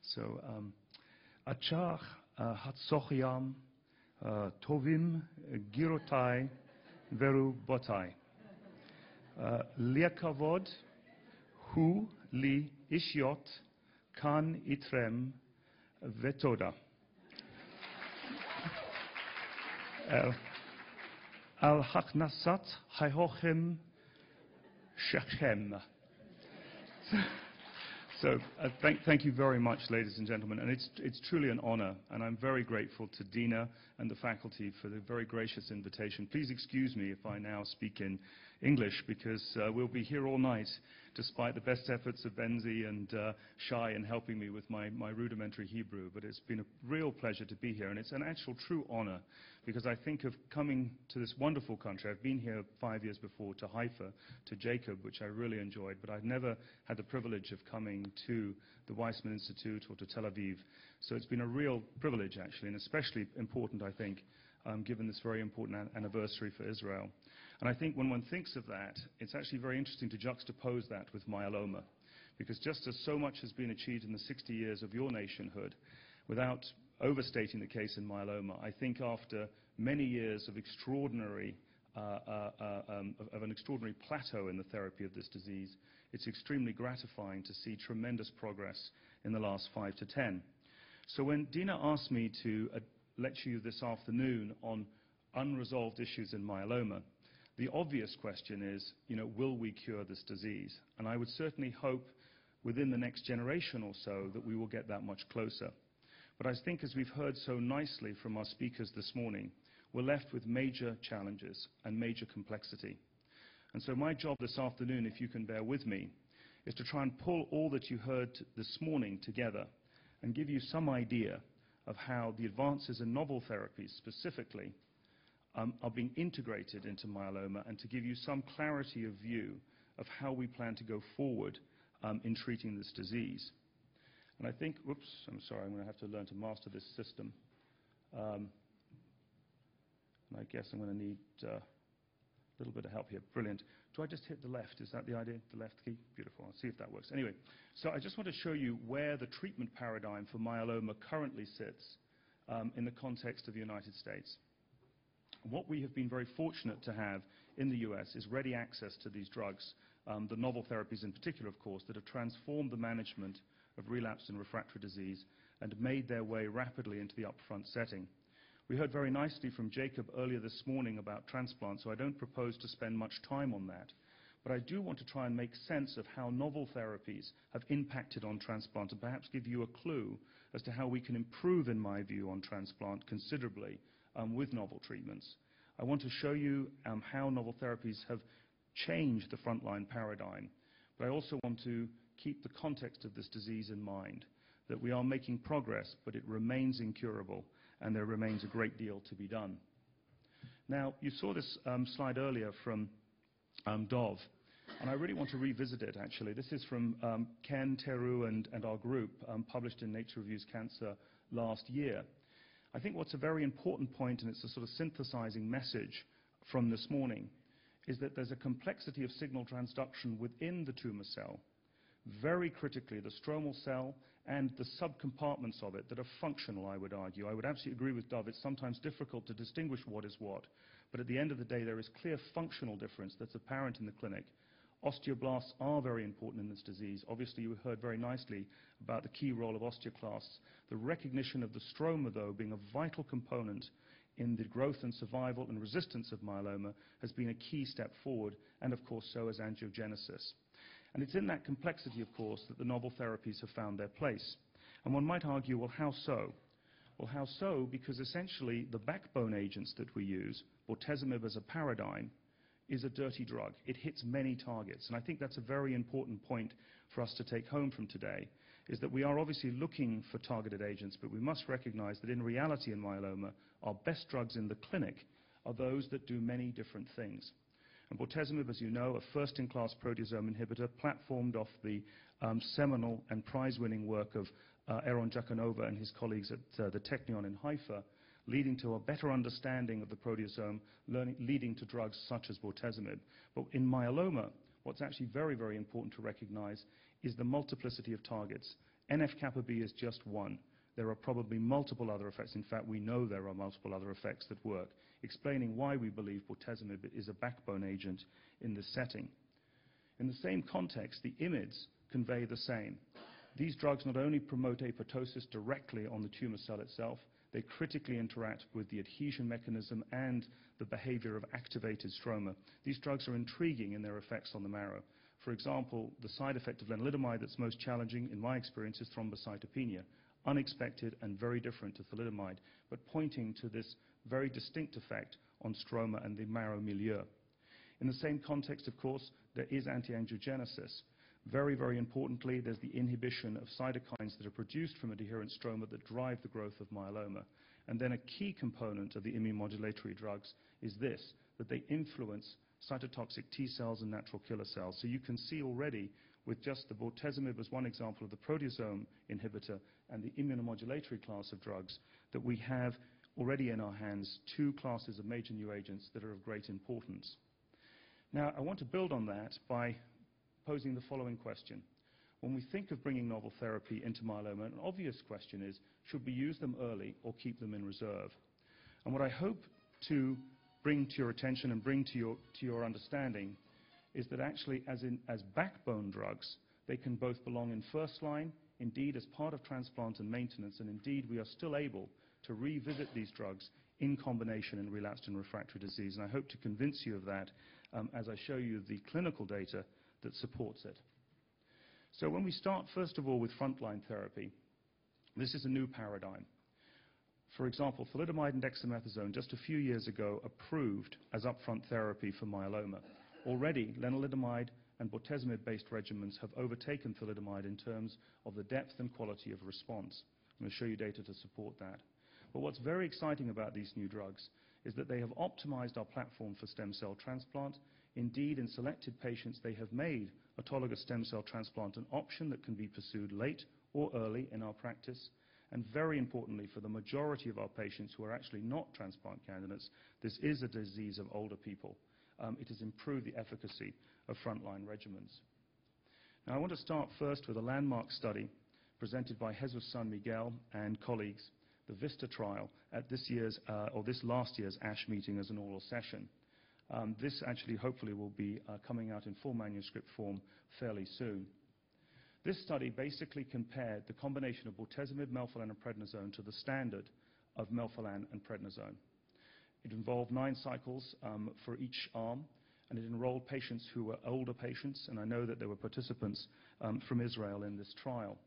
So, Achach Hatsochiam Tovim Girotai Veru Botai. Liakavod Hu Li Ishiot Kan Itrem Vetoda. Al Haknasat Hayhochem Shechem. So thank you very much, ladies and gentlemen, and it's truly an honor, and I'm very grateful to Dina and the faculty for the very gracious invitation. Please excuse me if I now speak in English, because we'll be here all night, despite the best efforts of Benzi and Shai in helping me with my rudimentary Hebrew. But it's been a real pleasure to be here, and it's an actual true honor, because I think of coming to this wonderful country. I've been here 5 years before to Haifa, to Jacob, which I really enjoyed, but I've never had the privilege of coming to the Weizmann Institute or to Tel Aviv. So it's been a real privilege, actually, and especially important, I think, given this very important anniversary for Israel. And I think when one thinks of that, it's actually very interesting to juxtapose that with myeloma, because just as so much has been achieved in the 60 years of your nationhood, without overstating the case in myeloma, I think after many years of extraordinary an extraordinary plateau in the therapy of this disease, it's extremely gratifying to see tremendous progress in the last 5 to 10. So when Dina asked me to lecture you this afternoon on unresolved issues in myeloma, the obvious question is, will we cure this disease? And I would certainly hope within the next generation or so that we will get that much closer. But I think, as we've heard so nicely from our speakers this morning, we're left with major challenges and major complexity. And so my job this afternoon, if you can bear with me, is to try and pull all that you heard this morning together and give you some idea of how the advances in novel therapies specifically are being integrated into myeloma, and to give you some clarity of view of how we plan to go forward in treating this disease. And I think, whoops, I'm sorry, I'm going to have to learn to master this system. And I guess I'm going to need a little bit of help here. Brilliant. Do I just hit the left? Is that the idea? The left key? Beautiful. I'll see if that works. Anyway, so I just want to show you where the treatment paradigm for myeloma currently sits in the context of the United States. What we have been very fortunate to have in the US is ready access to these drugs, the novel therapies in particular, of course, that have transformed the management of relapsed and refractory disease and made their way rapidly into the upfront setting. We heard very nicely from Jacob earlier this morning about transplant, so I don't propose to spend much time on that. But I do want to try and make sense of how novel therapies have impacted on transplant, and perhaps give you a clue as to how we can improve, in my view, on transplant considerably with novel treatments. I want to show you how novel therapies have changed the frontline paradigm. But I also want to keep the context of this disease in mind, that we are making progress, but it remains incurable, and there remains a great deal to be done. Now, you saw this slide earlier from Dov, and I really want to revisit it, actually. This is from Ken, Teru, and our group, published in Nature Reviews Cancer last year. I think what's a very important point, and it's a sort of synthesizing message from this morning, is that there's a complexity of signal transduction within the tumor cell, very critically the stromal cell and the subcompartments of it that are functional, I would argue. I would absolutely agree with Dov. It's sometimes difficult to distinguish what is what, but at the end of the day, there is clear functional difference that's apparent in the clinic. Osteoblasts are very important in this disease. Obviously, you heard very nicely about the key role of osteoclasts. The recognition of the stroma, though, being a vital component in the growth and survival and resistance of myeloma has been a key step forward, and of course so has angiogenesis. And it's in that complexity, of course, that the novel therapies have found their place. And one might argue, well, how so? Well, how so? Because essentially the backbone agents that we use, Bortezomib as a paradigm, is a dirty drug. It hits many targets. And I think that's a very important point for us to take home from today, is that we are obviously looking for targeted agents, but we must recognize that in reality in myeloma, our best drugs in the clinic are those that do many different things. And Bortezomib, as you know, a first-in-class proteasome inhibitor, platformed off the seminal and prize-winning work of Aaron Jakanova and his colleagues at the Technion in Haifa, leading to a better understanding of the proteasome, leading to drugs such as Bortezomib. But in myeloma, what's actually very, very important to recognize is the multiplicity of targets. NF-kappa B is just one. There are probably multiple other effects. In fact, we know there are multiple other effects that work, explaining why we believe bortezomib is a backbone agent in this setting. In the same context, the IMiDs convey the same. These drugs not only promote apoptosis directly on the tumor cell itself, they critically interact with the adhesion mechanism and the behavior of activated stroma. These drugs are intriguing in their effects on the marrow. For example, the side effect of lenalidomide that's most challenging, in my experience, is thrombocytopenia. Unexpected and very different to thalidomide, but pointing to this very distinct effect on stroma and the marrow milieu. In the same context, of course, there is anti-angiogenesis. Very, very importantly, there's the inhibition of cytokines that are produced from adherent stroma that drive the growth of myeloma. And then a key component of the immunomodulatory drugs is this, that they influence cytotoxic T cells and natural killer cells. So you can see already with just the bortezomib as one example of the proteasome inhibitor and the immunomodulatory class of drugs that we have already in our hands two classes of major new agents that are of great importance. Now, I want to build on that by posing the following question. When we think of bringing novel therapy into myeloma, an obvious question is, should we use them early or keep them in reserve? And what I hope to bring to your attention and bring to your understanding is that actually as backbone drugs, they can both belong in first line, indeed as part of transplant and maintenance, and indeed we are still able to revisit these drugs in combination in relapsed and refractory disease. And I hope to convince you of that as I show you the clinical data that supports it. So when we start, first of all, with frontline therapy, this is a new paradigm. For example, thalidomide and dexamethasone just a few years ago approved as upfront therapy for myeloma. Already, lenalidomide and bortezomib-based regimens have overtaken thalidomide in terms of the depth and quality of response. I'm going to show you data to support that. But what's very exciting about these new drugs is that they have optimized our platform for stem cell transplant. Indeed, in selected patients, they have made autologous stem cell transplant an option that can be pursued late or early in our practice. And very importantly, for the majority of our patients who are actually not transplant candidates, this is a disease of older people. It has improved the efficacy of frontline regimens. Now, I want to start first with a landmark study presented by Jesus San Miguel and colleagues, the Vista Trial, at this last year's ASH meeting as an oral session. This actually hopefully will be coming out in full manuscript form fairly soon. This study basically compared the combination of bortezomib, melphalan, and prednisone to the standard of melphalan and prednisone. It involved 9 cycles for each arm, and it enrolled patients who were older patients, and I know that there were participants from Israel in this trial.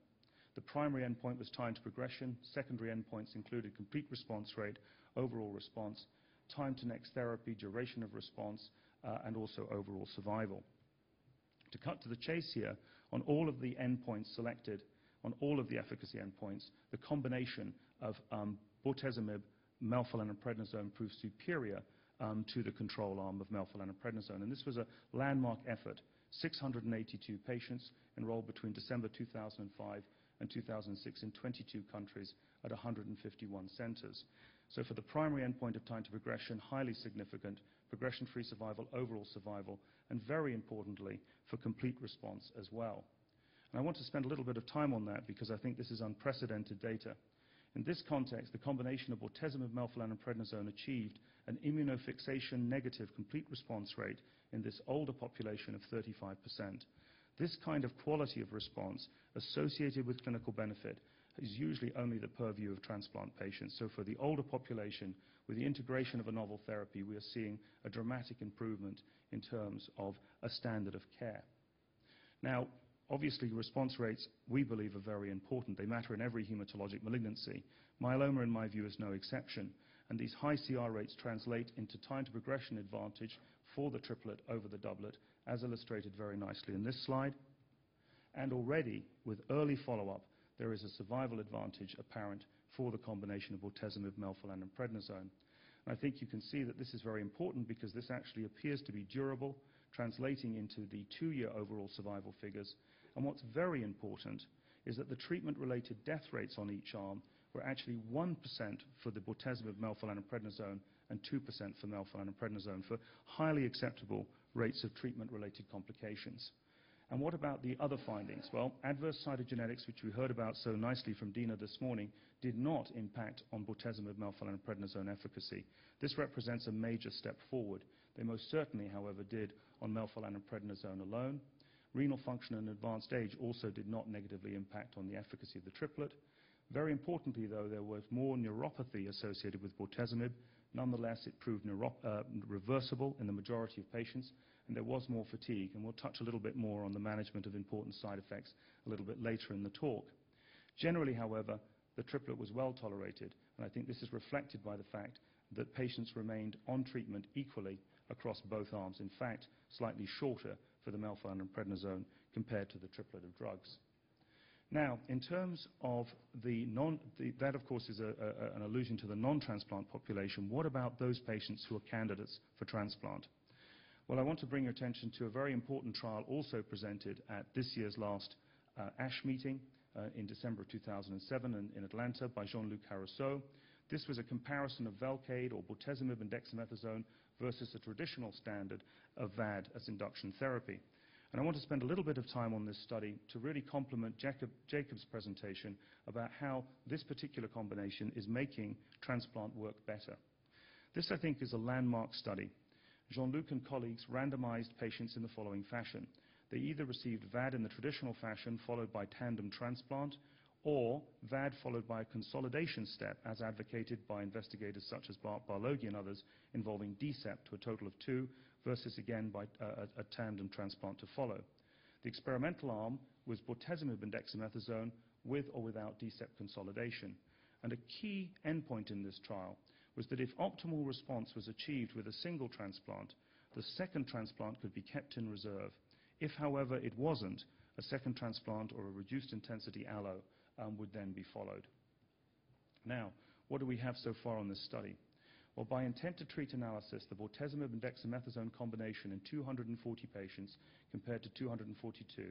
The primary endpoint was time to progression. Secondary endpoints included complete response rate, overall response, time to next therapy, duration of response, and also overall survival. To cut to the chase here, on all of the endpoints selected, on all of the efficacy endpoints, the combination of bortezomib, melphalan, and prednisone proved superior to the control arm of melphalan and prednisone. And this was a landmark effort. 682 patients enrolled between December 2005 and 2006 in 22 countries at 151 centers. So for the primary endpoint of time to progression, highly significant, progression-free survival, overall survival, and very importantly, for complete response as well. And I want to spend a little bit of time on that because I think this is unprecedented data. In this context, the combination of bortezomib, melphalan, and prednisone achieved an immunofixation negative complete response rate in this older population of 35%. This kind of quality of response associated with clinical benefit is usually only the purview of transplant patients. So for the older population, with the integration of a novel therapy, we are seeing a dramatic improvement in terms of a standard of care. Now, obviously, response rates, we believe, are very important. They matter in every hematologic malignancy. Myeloma, in my view, is no exception. And these high CR rates translate into time to progression advantage for the triplet over the doublet, as illustrated very nicely in this slide. And already, with early follow-up, there is a survival advantage apparent for the combination of bortezomib, melphalan, and prednisone. And I think you can see that this is very important because this actually appears to be durable, translating into the 2-year overall survival figures. And what's very important is that the treatment-related death rates on each arm were actually 1% for the bortezomib, melphalan, and prednisone, and 2% for melphalan and prednisone, for highly acceptable rates of treatment-related complications. And what about the other findings? Well, adverse cytogenetics, which we heard about so nicely from Dina this morning, did not impact on bortezomib, melphalan, efficacy. This represents a major step forward. They most certainly, however, did on melphalan alone. Renal function and advanced age also did not negatively impact on the efficacy of the triplet. Very importantly, though, there was more neuropathy associated with bortezomib. Nonetheless, it proved reversible in the majority of patients, and there was more fatigue. And we'll touch a little bit more on the management of important side effects a little bit later in the talk. Generally, however, the triplet was well tolerated, and I think this is reflected by the fact that patients remained on treatment equally across both arms. In fact, slightly shorter for the melphalan and prednisone compared to the triplet of drugs. Now, in terms of that, of course, is an allusion to the non-transplant population. What about those patients who are candidates for transplant? Well, I want to bring your attention to a very important trial also presented at this year's last ASH meeting in December of 2007 in Atlanta by Jean-Luc Harousseau. This was a comparison of Velcade or bortezomib and dexamethasone versus the traditional standard of VAD as induction therapy. And I want to spend a little bit of time on this study to really complement Jacob's presentation about how this particular combination is making transplant work better. This, I think, is a landmark study. Jean-Luc and colleagues randomized patients in the following fashion. They either received VAD in the traditional fashion, followed by tandem transplant, or VAD followed by a consolidation step, as advocated by investigators such as Bart Barloghi and others, involving DSEP to a total of 2, versus again by a tandem transplant to follow. The experimental arm was bortezomib and dexamethasone with or without DSEP consolidation. And a key endpoint in this trial was that if optimal response was achieved with a single transplant, the second transplant could be kept in reserve. If, however, it wasn't, a second transplant or a reduced intensity allo would then be followed. Now, what do we have so far on this study? Well, by intent to treat analysis, the bortezomib and dexamethasone combination in 240 patients compared to 242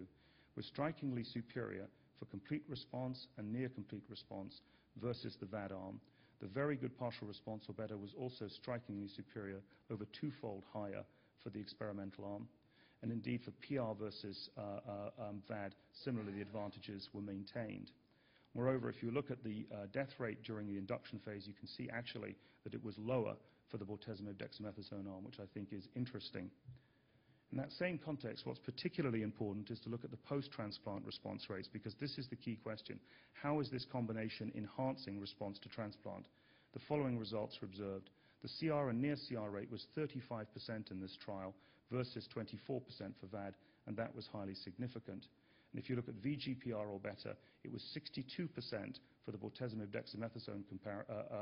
was strikingly superior for complete response and near complete response versus the VAD arm. The very good partial response or better was also strikingly superior, over twofold higher for the experimental arm. And indeed, for PR versus VAD, similarly, the advantages were maintained. Moreover, if you look at the death rate during the induction phase, you can see actually that it was lower for the bortezomib dexamethasone arm, which I think is interesting. In that same context, what's particularly important is to look at the post-transplant response rates, because this is the key question. How is this combination enhancing response to transplant? The following results were observed. The CR and near CR rate was 35% in this trial versus 24% for VAD, and that was highly significant. And if you look at VGPR or better, it was 62% for the bortezomib dexamethasone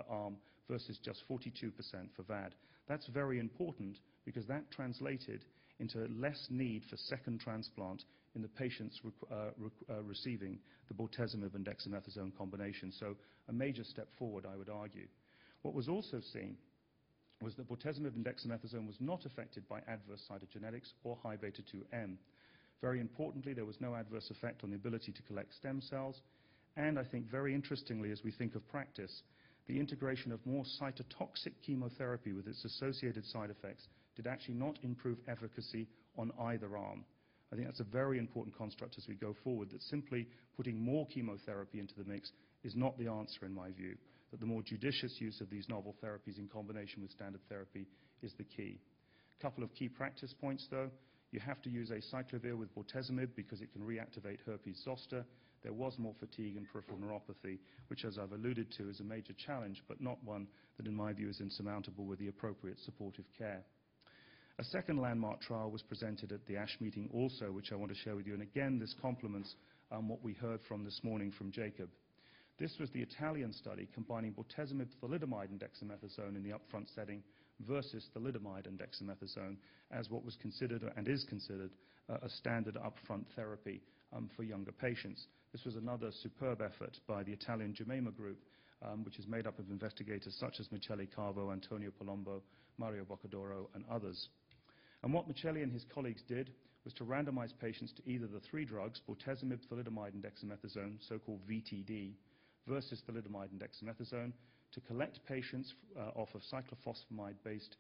arm versus just 42% for VAD. That's very important because that translated into less need for second transplant in the patients receiving the bortezomib and dexamethasone combination. So a major step forward, I would argue. What was also seen was that bortezomib and dexamethasone was not affected by adverse cytogenetics or high beta-2M. Very importantly, there was no adverse effect on the ability to collect stem cells. And I think very interestingly, as we think of practice, the integration of more cytotoxic chemotherapy with its associated side effects did actually not improve efficacy on either arm. I think that's a very important construct as we go forward, that simply putting more chemotherapy into the mix is not the answer in my view, that the more judicious use of these novel therapies in combination with standard therapy is the key. A couple of key practice points though. You have to use acyclovir with bortezomib because it can reactivate herpes zoster. There was more fatigue and peripheral neuropathy, which, as I've alluded to, is a major challenge, but not one that, in my view, is insurmountable with the appropriate supportive care. A second landmark trial was presented at the ASH meeting also, which I want to share with you. And again, this complements what we heard from this morning from Jacob. This was the Italian study combining bortezomib, thalidomide, and dexamethasone in the upfront setting versus thalidomide and dexamethasone as what was considered and is considered a standard upfront therapy for younger patients. This was another superb effort by the Italian Gemema group, which is made up of investigators such as Michele Carvo, Antonio Palombo, Mario Boccadoro, and others. And what Michele and his colleagues did was to randomize patients to either the three drugs, bortezomib, thalidomide, and dexamethasone, so-called VTD, versus thalidomide and dexamethasone, to collect patients off of cyclophosphamide-based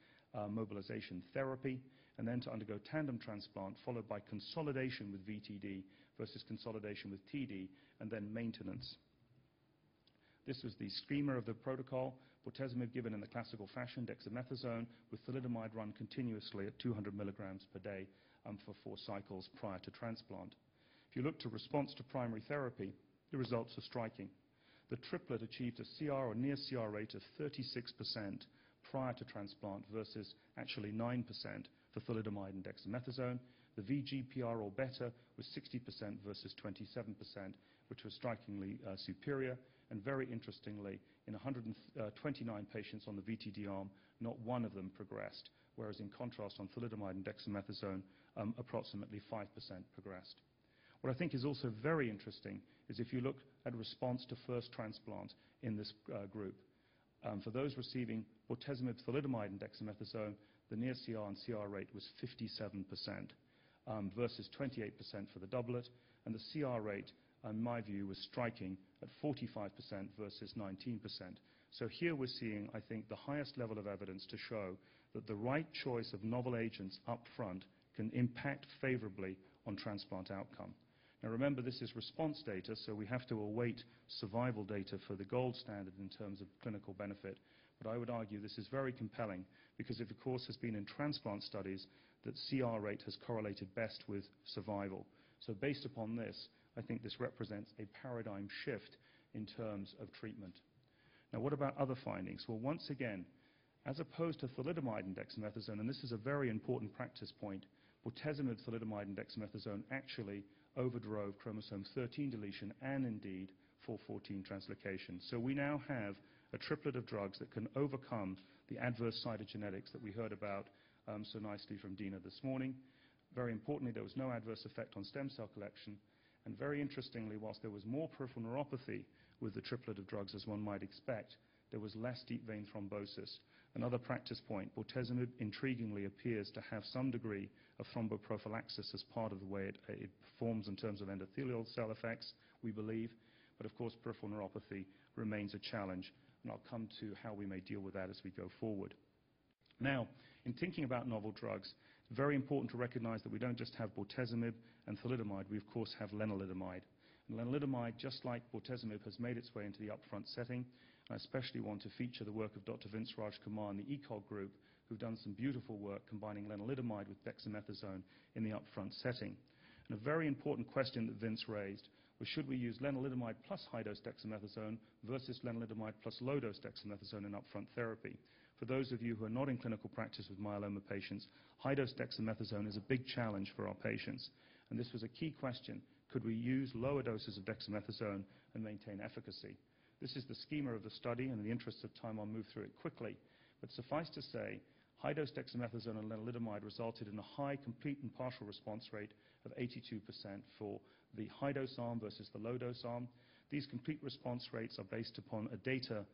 mobilization therapy, and then to undergo tandem transplant, followed by consolidation with VTD versus consolidation with TD, and then maintenance. This was the schema of the protocol. Bortezomib given in the classical fashion, dexamethasone, with thalidomide run continuously at 200 milligrams per day for 4 cycles prior to transplant. If you look to response to primary therapy, the results are striking. The triplet achieved a CR or near CR rate of 36% prior to transplant versus actually 9% for thalidomide and dexamethasone. The VGPR or better was 60% versus 27%, which was strikingly superior. And very interestingly, in 129 patients on the VTD arm, not one of them progressed, whereas in contrast on thalidomide and dexamethasone, approximately 5% progressed. What I think is also very interesting is if you look at response to first transplant in this group. For those receiving bortezomib, thalidomide, and dexamethasone, the near CR and CR rate was 57% versus 28% for the doublet, and the CR rate, in my view, was striking at 45% versus 19%. So here we're seeing, I think, the highest level of evidence to show that the right choice of novel agents up front can impact favorably on transplant outcome. Now remember, this is response data, so we have to await survival data for the gold standard in terms of clinical benefit. But I would argue this is very compelling because it, of course, has been in transplant studies that CR rate has correlated best with survival. So based upon this, I think this represents a paradigm shift in terms of treatment. Now, what about other findings? Well, once again, as opposed to thalidomide and dexamethasone, and this is a very important practice point, bortezomib, thalidomide, and dexamethasone actually overdrove chromosome 13 deletion and indeed 414 translocation. So we now have a triplet of drugs that can overcome the adverse cytogenetics that we heard about so nicely from Dina this morning. Very importantly, there was no adverse effect on stem cell collection. And very interestingly, whilst there was more peripheral neuropathy with the triplet of drugs, as one might expect, there was less deep vein thrombosis. Another practice point, bortezomib intriguingly appears to have some degree of thromboprophylaxis as part of the way it performs in terms of endothelial cell effects, we believe. But of course, peripheral neuropathy remains a challenge, and I'll come to how we may deal with that as we go forward. Now, in thinking about novel drugs, it's very important to recognize that we don't just have bortezomib and thalidomide, we of course have lenalidomide. And lenalidomide, just like bortezomib, has made its way into the upfront setting. I especially want to feature the work of Dr. Vince Raj Kumar and the ECOG group, who've done some beautiful work combining lenalidomide with dexamethasone in the upfront setting. And a very important question that Vince raised was, should we use lenalidomide plus high-dose dexamethasone versus lenalidomide plus low-dose dexamethasone in upfront therapy? For those of you who are not in clinical practice with myeloma patients, high-dose dexamethasone is a big challenge for our patients. And this was a key question. Could we use lower doses of dexamethasone and maintain efficacy? This is the schema of the study, and in the interest of time, I'll move through it quickly. But suffice to say, high-dose dexamethasone and lenalidomide resulted in a high complete and partial response rate of 82% for the high-dose arm versus the low-dose arm. These complete response rates are based upon a data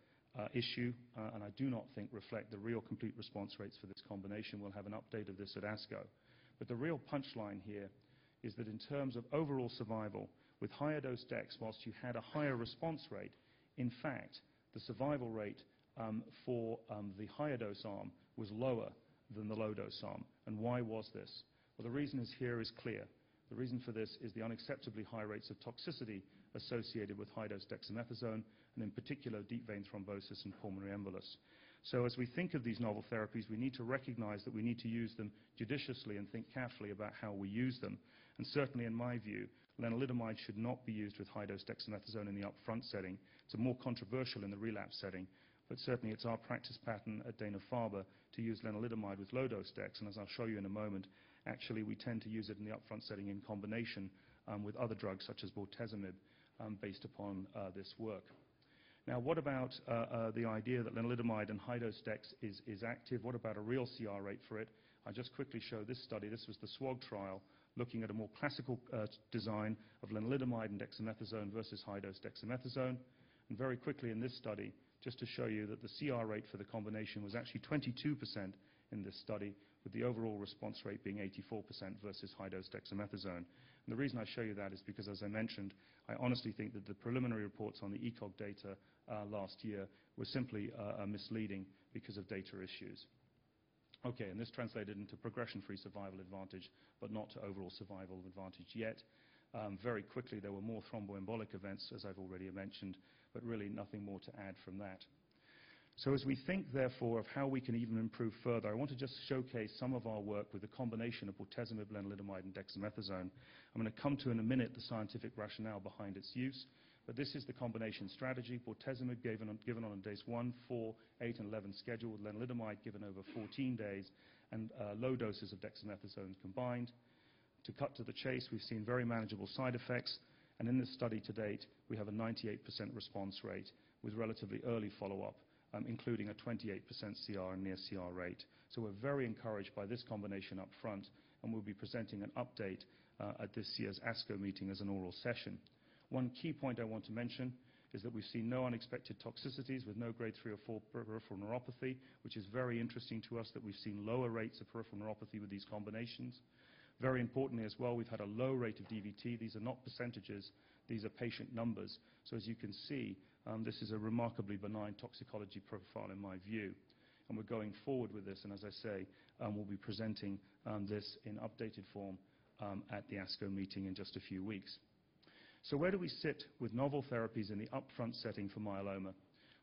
issue, and I do not think reflect the real complete response rates for this combination. We'll have an update of this at ASCO. But the real punchline here is that in terms of overall survival, with higher dose dex, whilst you had a higher response rate, in fact, the survival rate for the higher dose arm was lower than the low dose arm. And why was this? Well, the reason here is clear. The reason for this is the unacceptably high rates of toxicity associated with high-dose dexamethasone, and in particular deep vein thrombosis and pulmonary embolus. So as we think of these novel therapies, we need to recognize that we need to use them judiciously and think carefully about how we use them. And certainly in my view, lenalidomide should not be used with high-dose dexamethasone in the upfront setting. It's more controversial in the relapse setting. But certainly it's our practice pattern at Dana-Farber to use lenalidomide with low-dose dex, and as I'll show you in a moment, actually we tend to use it in the upfront setting in combination with other drugs such as bortezomib based upon this work. Now, what about the idea that lenalidomide and high-dose dex is active? What about a real CR rate for it? I'll just quickly show this study. This was the SWOG trial looking at a more classical design of lenalidomide and dexamethasone versus high-dose dexamethasone. And very quickly in this study, just to show you that the CR rate for the combination was actually 22% in this study, with the overall response rate being 84% versus high-dose dexamethasone. And the reason I show you that is because, as I mentioned, I honestly think that the preliminary reports on the ECOG data last year were simply misleading because of data issues. Okay, and this translated into progression-free survival advantage, but not to overall survival advantage yet. Very quickly, there were more thromboembolic events, as I've already mentioned, but really nothing more to add from that. So as we think, therefore, of how we can even improve further, I want to just showcase some of our work with the combination of bortezomib, lenalidomide, and dexamethasone. I'm going to come to in a minute the scientific rationale behind its use, but this is the combination strategy. Bortezomib given on days 1, 4, 8, and 11 schedule, with lenalidomide given over 14 days, and low doses of dexamethasone combined. To cut to the chase, we've seen very manageable side effects, and in this study to date, we have a 98% response rate with relatively early follow-up, including a 28% CR and near CR rate. So we're very encouraged by this combination up front, and we'll be presenting an update at this year's ASCO meeting as an oral session. One key point I want to mention is that we've seen no unexpected toxicities with no grade 3 or 4 peripheral neuropathy, which is very interesting to us that we've seen lower rates of peripheral neuropathy with these combinations. Very importantly as well, we've had a low rate of DVT. These are not percentages, these are patient numbers. So as you can see, this is a remarkably benign toxicology profile in my view. And we're going forward with this, and as I say, we'll be presenting this in updated form at the ASCO meeting in just a few weeks. So where do we sit with novel therapies in the upfront setting for myeloma?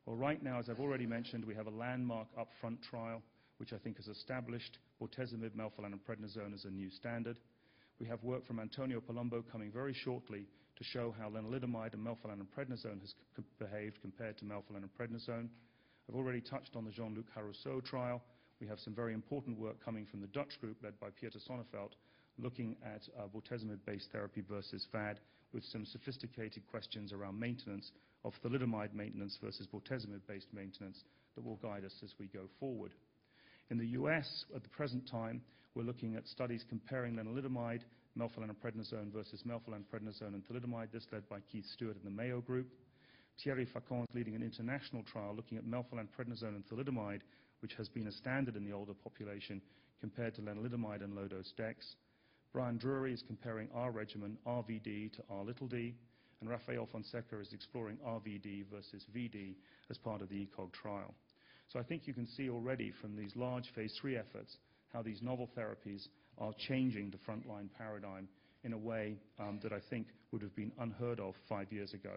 Well, right now, as I've already mentioned, we have a landmark upfront trial, which I think has established bortezomib, melphalan, and prednisone as a new standard. We have work from Antonio Palumbo coming very shortly to show how lenalidomide and melphalan and prednisone has behaved compared to melphalan and prednisone. I've already touched on the Jean-Luc Harousseau trial. We have some very important work coming from the Dutch group led by Pieter Sonneveld, looking at bortezomib-based therapy versus VAD, with some sophisticated questions around maintenance of thalidomide maintenance versus bortezomib-based maintenance that will guide us as we go forward. In the US, at the present time, we're looking at studies comparing lenalidomide, melphalan and prednisone versus melphalan, prednisone, and thalidomide, this led by Keith Stewart in the Mayo Group. Thierry Facon is leading an international trial looking at melphalan, prednisone, and thalidomide, which has been a standard in the older population, compared to lenalidomide and low-dose Dex. Brian Drury is comparing our regimen, RVD, to R-d, and Rafael Fonseca is exploring RVD versus VD as part of the ECOG trial. So I think you can see already from these large phase 3 efforts how these novel therapies are changing the frontline paradigm in a way that I think would have been unheard of 5 years ago.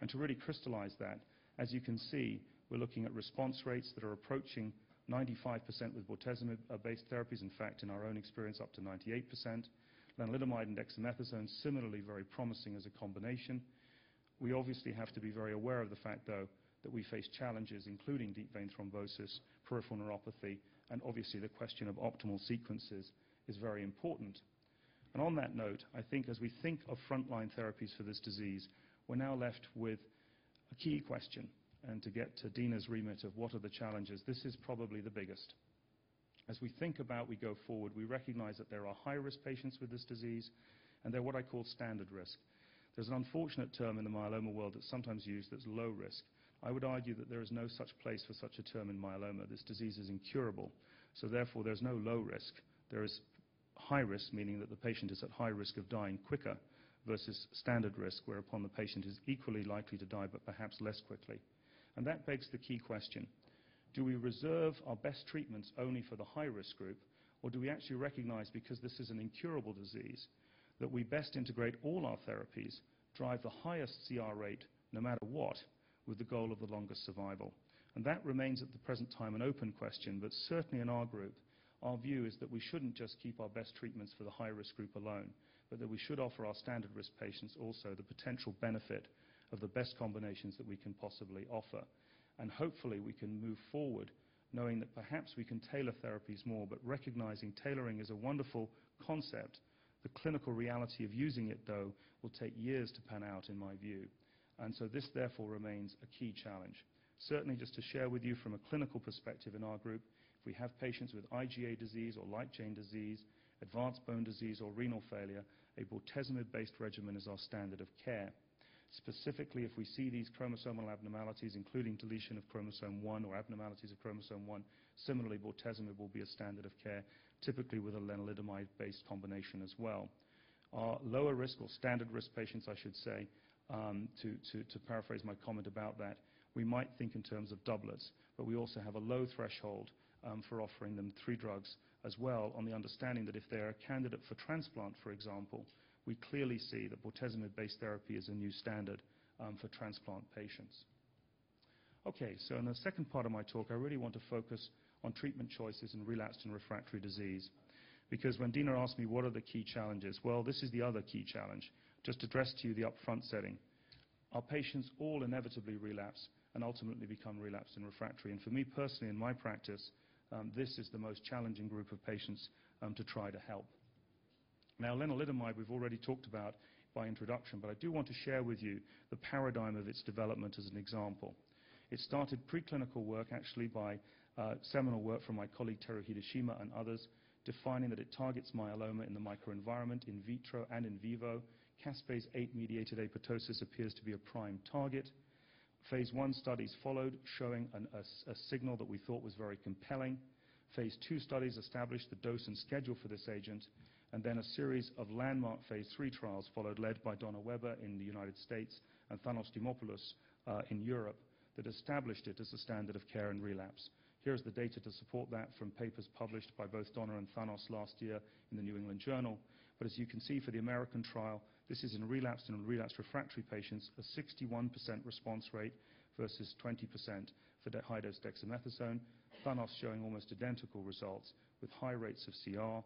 And to really crystallize that, as you can see, we're looking at response rates that are approaching 95% with bortezomib-based therapies, in fact, in our own experience, up to 98%. Lenalidomide and dexamethasone, similarly very promising as a combination. We obviously have to be very aware of the fact, though, that we face challenges, including deep vein thrombosis, peripheral neuropathy, and obviously the question of optimal sequences is very important. And on that note, I think as we think of frontline therapies for this disease, we're now left with a key question. And to get to Dina's remit of what are the challenges, this is probably the biggest. As we think about we go forward, we recognize that there are high-risk patients with this disease, and they're what I call standard risk. There's an unfortunate term in the myeloma world that's sometimes used that's low risk. I would argue that there is no such place for such a term in myeloma. This disease is incurable, so therefore there's no low risk. There is high risk, meaning that the patient is at high risk of dying quicker, versus standard risk, whereupon the patient is equally likely to die but perhaps less quickly. And that begs the key question. Do we reserve our best treatments only for the high-risk group, or do we actually recognize, because this is an incurable disease, that we best integrate all our therapies, drive the highest CR rate no matter what, with the goal of the longest survival? And that remains at the present time an open question, but certainly in our group, our view is that we shouldn't just keep our best treatments for the high-risk group alone, but that we should offer our standard-risk patients also the potential benefit of the best combinations that we can possibly offer. And hopefully we can move forward knowing that perhaps we can tailor therapies more, but recognizing tailoring is a wonderful concept. The clinical reality of using it, though, will take years to pan out, in my view. And so this, therefore, remains a key challenge. Certainly, just to share with you from a clinical perspective in our group, if we have patients with IgA disease or light chain disease, advanced bone disease or renal failure, a bortezomib-based regimen is our standard of care. Specifically, if we see these chromosomal abnormalities, including deletion of chromosome 1 or abnormalities of chromosome 1, similarly, bortezomib will be a standard of care, typically with a lenalidomide-based combination as well. Our lower risk, or standard risk patients, I should say, to paraphrase my comment about that, we might think in terms of doublets, but we also have a low threshold for offering them 3 drugs as well, on the understanding that if they're a candidate for transplant, for example, we clearly see that bortezomib-based therapy is a new standard for transplant patients. Okay, so in the second part of my talk, I really want to focus on treatment choices in relapsed and refractory disease. Because when Dina asked me what are the key challenges, well, this is the other key challenge, just addressed to you the upfront setting. Our patients all inevitably relapse and ultimately become relapsed and refractory. And for me personally, in my practice, this is the most challenging group of patients to try to help. Now, lenalidomide we've already talked about by introduction, but I do want to share with you the paradigm of its development as an example. It started preclinical work, actually, by seminal work from my colleague Teru Hideshima and others, defining that it targets myeloma in the microenvironment in vitro and in vivo. Caspase 8-mediated apoptosis appears to be a prime target. Phase 1 studies followed, showing a signal that we thought was very compelling. Phase 2 studies established the dose and schedule for this agent, and then a series of landmark Phase 3 trials followed, led by Donna Weber in the United States and Thanos Dimopoulos in Europe, that established it as a standard of care in relapse. Here's the data to support that from papers published by both Donna and Thanos last year in the New England Journal. But as you can see for the American trial, this is in relapsed and relapsed refractory patients, a 61% response rate versus 20% for high-dose dexamethasone. Thanos showing almost identical results with high rates of CR.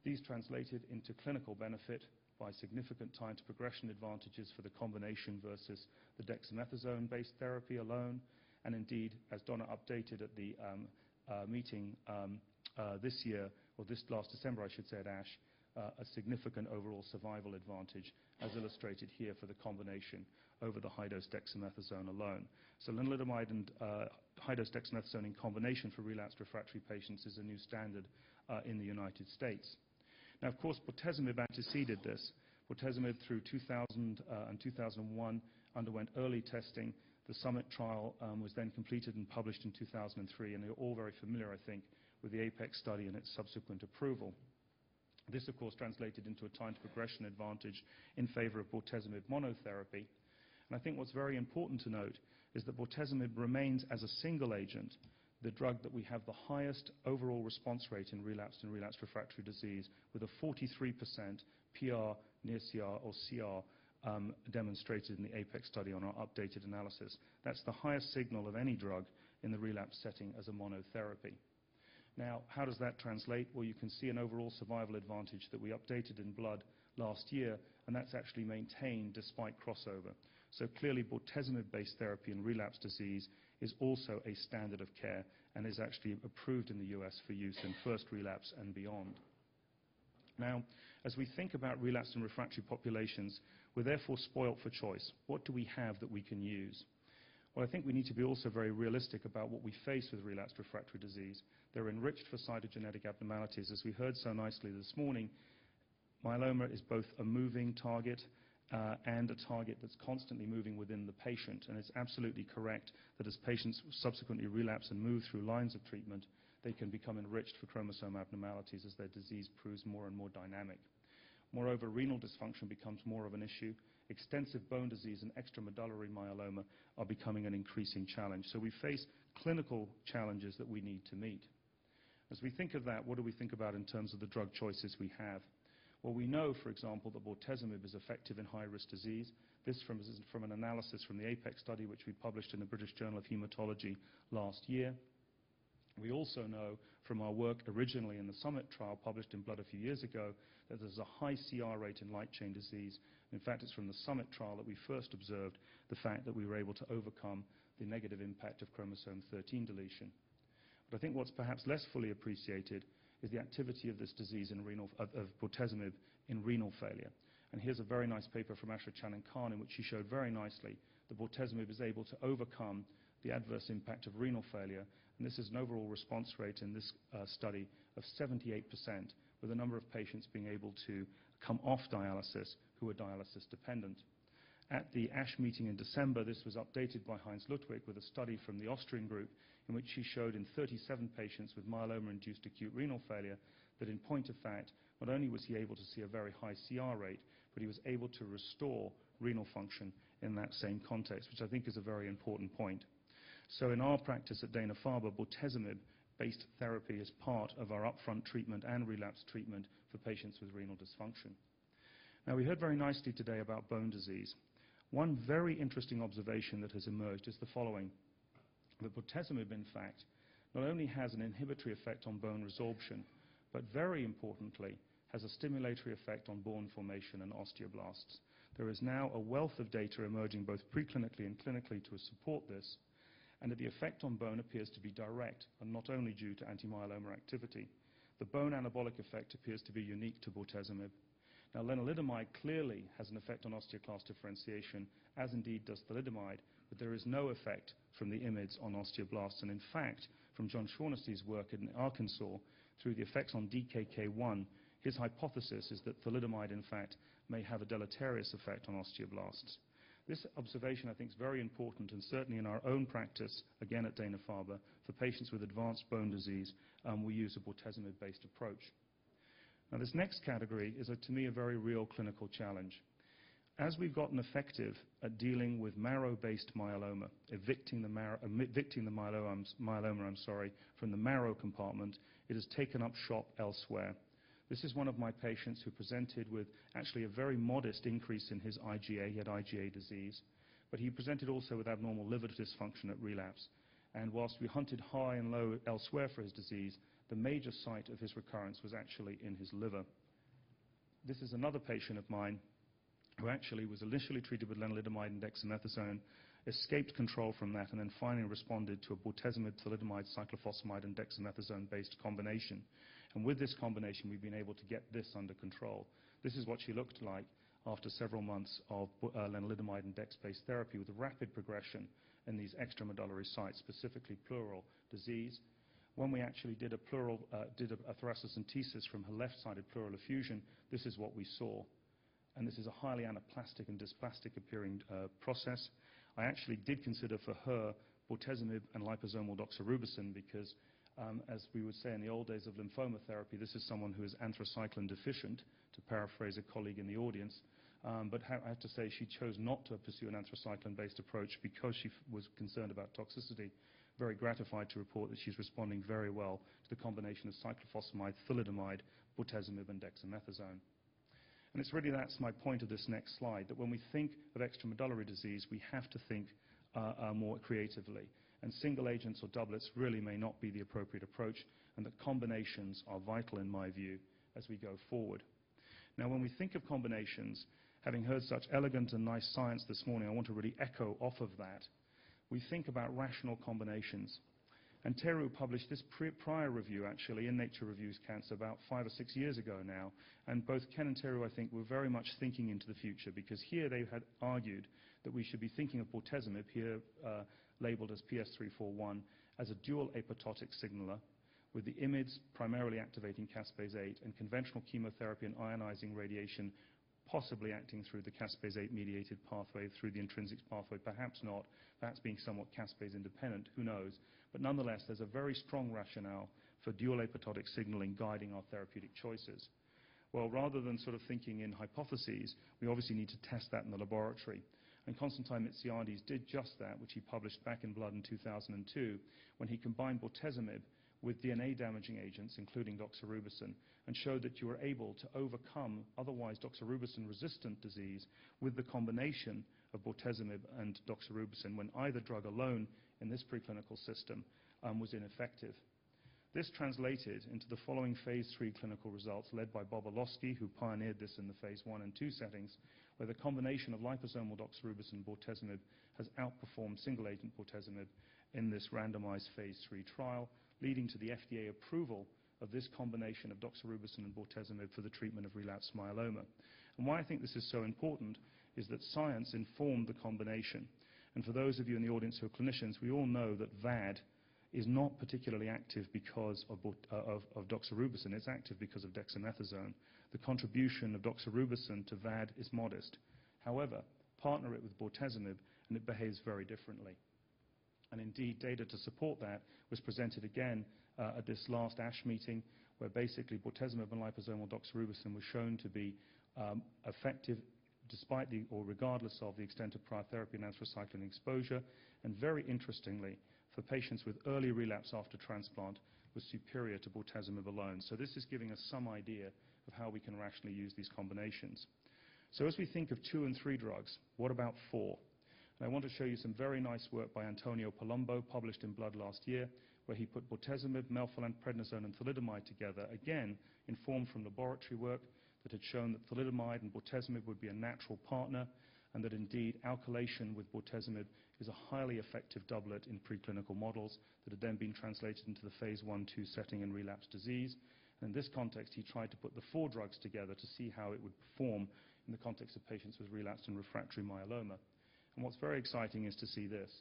These translated into clinical benefit by significant time to progression advantages for the combination versus the dexamethasone-based therapy alone. And indeed, as Donna updated at the meeting this year, or this last December, I should say, at ASH, a significant overall survival advantage, as illustrated here for the combination over the high-dose dexamethasone alone. So lenalidomide and high-dose dexamethasone in combination for relapsed refractory patients is a new standard in the United States. Now, of course, bortezomib anteceded this. Bortezomib through 2000 and 2001 underwent early testing. The Summit trial was then completed and published in 2003, and you're all very familiar, I think, with the APEX study and its subsequent approval. This, of course, translated into a time to progression advantage in favor of bortezomib monotherapy. And I think what's very important to note is that bortezomib remains, as a single agent, the drug that we have the highest overall response rate in relapsed and relapsed refractory disease, with a 43% PR, near CR, or CR demonstrated in the APEX study on our updated analysis. That's the highest signal of any drug in the relapse setting as a monotherapy. Now, how does that translate? Well, you can see an overall survival advantage that we updated in Blood last year, and that's actually maintained despite crossover. So clearly, bortezomib-based therapy in relapse disease is also a standard of care and is actually approved in the US for use in first relapse and beyond. Now, as we think about relapsed and refractory populations, we're therefore spoilt for choice. What do we have that we can use? Well, I think we need to be also very realistic about what we face with relapsed refractory disease. They're enriched for cytogenetic abnormalities. As we heard so nicely this morning, myeloma is both a moving target and a target that's constantly moving within the patient. And it's absolutely correct that as patients subsequently relapse and move through lines of treatment, they can become enriched for chromosome abnormalities as their disease proves more and more dynamic. Moreover, renal dysfunction becomes more of an issue. Extensive bone disease and extramedullary myeloma are becoming an increasing challenge. So we face clinical challenges that we need to meet. As we think of that, what do we think about in terms of the drug choices we have? Well, we know, for example, that bortezomib is effective in high-risk disease. This is from an analysis from the APEX study, which we published in the British Journal of Haematology last year. We also know from our work originally in the Summit trial, published in Blood a few years ago, that there's a high CR rate in light chain disease. In fact, it's from the Summit trial that we first observed the fact that we were able to overcome the negative impact of chromosome 13 deletion. But I think what's perhaps less fully appreciated is the activity of this disease in of bortezomib in renal failure. And here's a very nice paper from Asher Channan-Khan in which she showed very nicely that bortezomib is able to overcome the adverse impact of renal failure. And this is an overall response rate in this study of 78%, with a number of patients being able to come off dialysis who are dialysis dependent. At the ASH meeting in December, this was updated by Heinz Ludwig with a study from the Austrian group in which he showed in 37 patients with myeloma-induced acute renal failure that in point of fact, not only was he able to see a very high CR rate, but he was able to restore renal function in that same context, which I think is a very important point. So in our practice at Dana-Farber, bortezomib based therapy as part of our upfront treatment and relapse treatment for patients with renal dysfunction. Now, we heard very nicely today about bone disease. One very interesting observation that has emerged is the following: that Bortezomib, in fact, not only has an inhibitory effect on bone resorption, but very importantly, has a stimulatory effect on bone formation and osteoblasts. There is now a wealth of data emerging both preclinically and clinically to support this, and that the effect on bone appears to be direct and not only due to anti-myeloma activity. The bone anabolic effect appears to be unique to Bortezomib. Now, Lenalidomide clearly has an effect on osteoclast differentiation, as indeed does thalidomide, but there is no effect from the IMiDs on osteoblasts. And in fact, from John Shaughnessy's work in Arkansas, through the effects on DKK1, his hypothesis is that thalidomide, in fact, may have a deleterious effect on osteoblasts. This observation, I think, is very important, and certainly in our own practice, again at Dana-Farber, for patients with advanced bone disease, we use a Bortezomib-based approach. Now, this next category is, to me, a very real clinical challenge. As we've gotten effective at dealing with marrow-based myeloma, evicting the myeloma from the marrow compartment, it has taken up shop elsewhere. This is one of my patients who presented with actually a very modest increase in his IgA. He had IgA disease, but he presented also with abnormal liver dysfunction at relapse. And whilst we hunted high and low elsewhere for his disease, the major site of his recurrence was actually in his liver. This is another patient of mine who actually was initially treated with lenalidomide and dexamethasone, escaped control from that, and then finally responded to a Bortezomib, thalidomide, cyclophosphamide, and dexamethasone-based combination. And with this combination, we've been able to get this under control. This is what she looked like after several months of lenalidomide and dex-based therapy, with a rapid progression in these extramedullary sites, specifically pleural disease. When we actually did a thoracentesis from her left-sided pleural effusion, this is what we saw. And this is a highly anaplastic and dysplastic appearing process. I actually did consider for her Bortezomib and liposomal doxorubicin because, as we would say in the old days of lymphoma therapy, this is someone who is anthracycline deficient, to paraphrase a colleague in the audience. But I have to say she chose not to pursue an anthracycline-based approach because she was concerned about toxicity. Very gratified to report that she's responding very well to the combination of cyclophosphamide, thalidomide, Bortezomib, and dexamethasone. And it's really, that's my point of this next slide, that when we think of extramedullary disease, we have to think more creatively. And single agents or doublets really may not be the appropriate approach, and that combinations are vital, in my view, as we go forward. Now, when we think of combinations, having heard such elegant and nice science this morning, I want to really echo off of that. We think about rational combinations. And Teru published this prior review, actually, in Nature Reviews Cancer about 5 or 6 years ago now. And both Ken and Teru, I think, were very much thinking into the future, because here they had argued that we should be thinking of Bortezomib, here labeled as PS341, as a dual apoptotic signaler, with the IMiDs primarily activating caspase-8 and conventional chemotherapy and ionizing radiation possibly acting through the caspase-8 mediated pathway, through the intrinsic pathway, perhaps not, perhaps being somewhat caspase independent, who knows. But nonetheless, there's a very strong rationale for dual apoptotic signaling guiding our therapeutic choices. Well, rather than sort of thinking in hypotheses, we obviously need to test that in the laboratory. And Constantine Mitsiadis did just that, which he published back in Blood in 2002, when he combined Bortezomib with DNA-damaging agents, including doxorubicin, and showed that you were able to overcome otherwise doxorubicin-resistant disease with the combination of Bortezomib and doxorubicin, when either drug alone in this preclinical system was ineffective. This translated into the following phase 3 clinical results led by Bob Orlowski, who pioneered this in the phase 1 and 2 settings, where the combination of liposomal doxorubicin and Bortezomib has outperformed single-agent Bortezomib in this randomized phase 3 trial, leading to the FDA approval of this combination of doxorubicin and Bortezomib for the treatment of relapsed myeloma. And why I think this is so important is that science informed the combination. And for those of you in the audience who are clinicians, we all know that VAD is not particularly active because of doxorubicin. It's active because of dexamethasone. The contribution of doxorubicin to VAD is modest. However, partner it with Bortezomib, and it behaves very differently. And indeed, data to support that was presented again at this last ASH meeting, where basically Bortezomib and liposomal doxorubicin was shown to be effective despite or regardless of the extent of prior therapy and anthracycline exposure, and very interestingly, for patients with early relapse after transplant, was superior to bortezomib alone. So this is giving us some idea of how we can rationally use these combinations. So as we think of 2 and 3 drugs, what about 4? And I want to show you some very nice work by Antonio Palumbo, published in Blood last year, where he put bortezomib, melphalan, prednisone, and thalidomide together, again, informed from laboratory work that had shown that thalidomide and bortezomib would be a natural partner, and that indeed alkylation with bortezomib is a highly effective doublet in preclinical models that had then been translated into the phase 1/2 setting in relapsed disease. And in this context, he tried to put the 4 drugs together to see how it would perform in the context of patients with relapsed and refractory myeloma. And what's very exciting is to see this.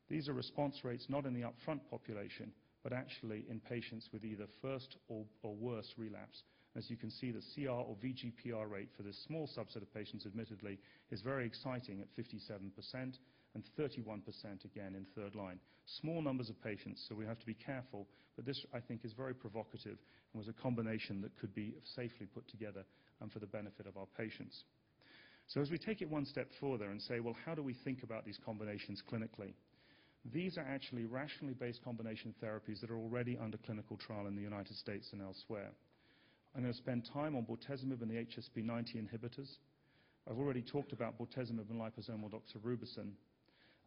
These are response rates not in the upfront population, but actually in patients with either first or worse relapse. As you can see, the CR or VGPR rate for this small subset of patients, admittedly, is very exciting at 57% and 31% again in third line. Small numbers of patients, so we have to be careful, but this, I think, is very provocative and was a combination that could be safely put together for the benefit of our patients. So as we take it one step further and say, well, how do we think about these combinations clinically? These are actually rationally based combination therapies that are already under clinical trial in the United States and elsewhere. I'm going to spend time on bortezomib and the HSP90 inhibitors. I've already talked about bortezomib and liposomal doxorubicin.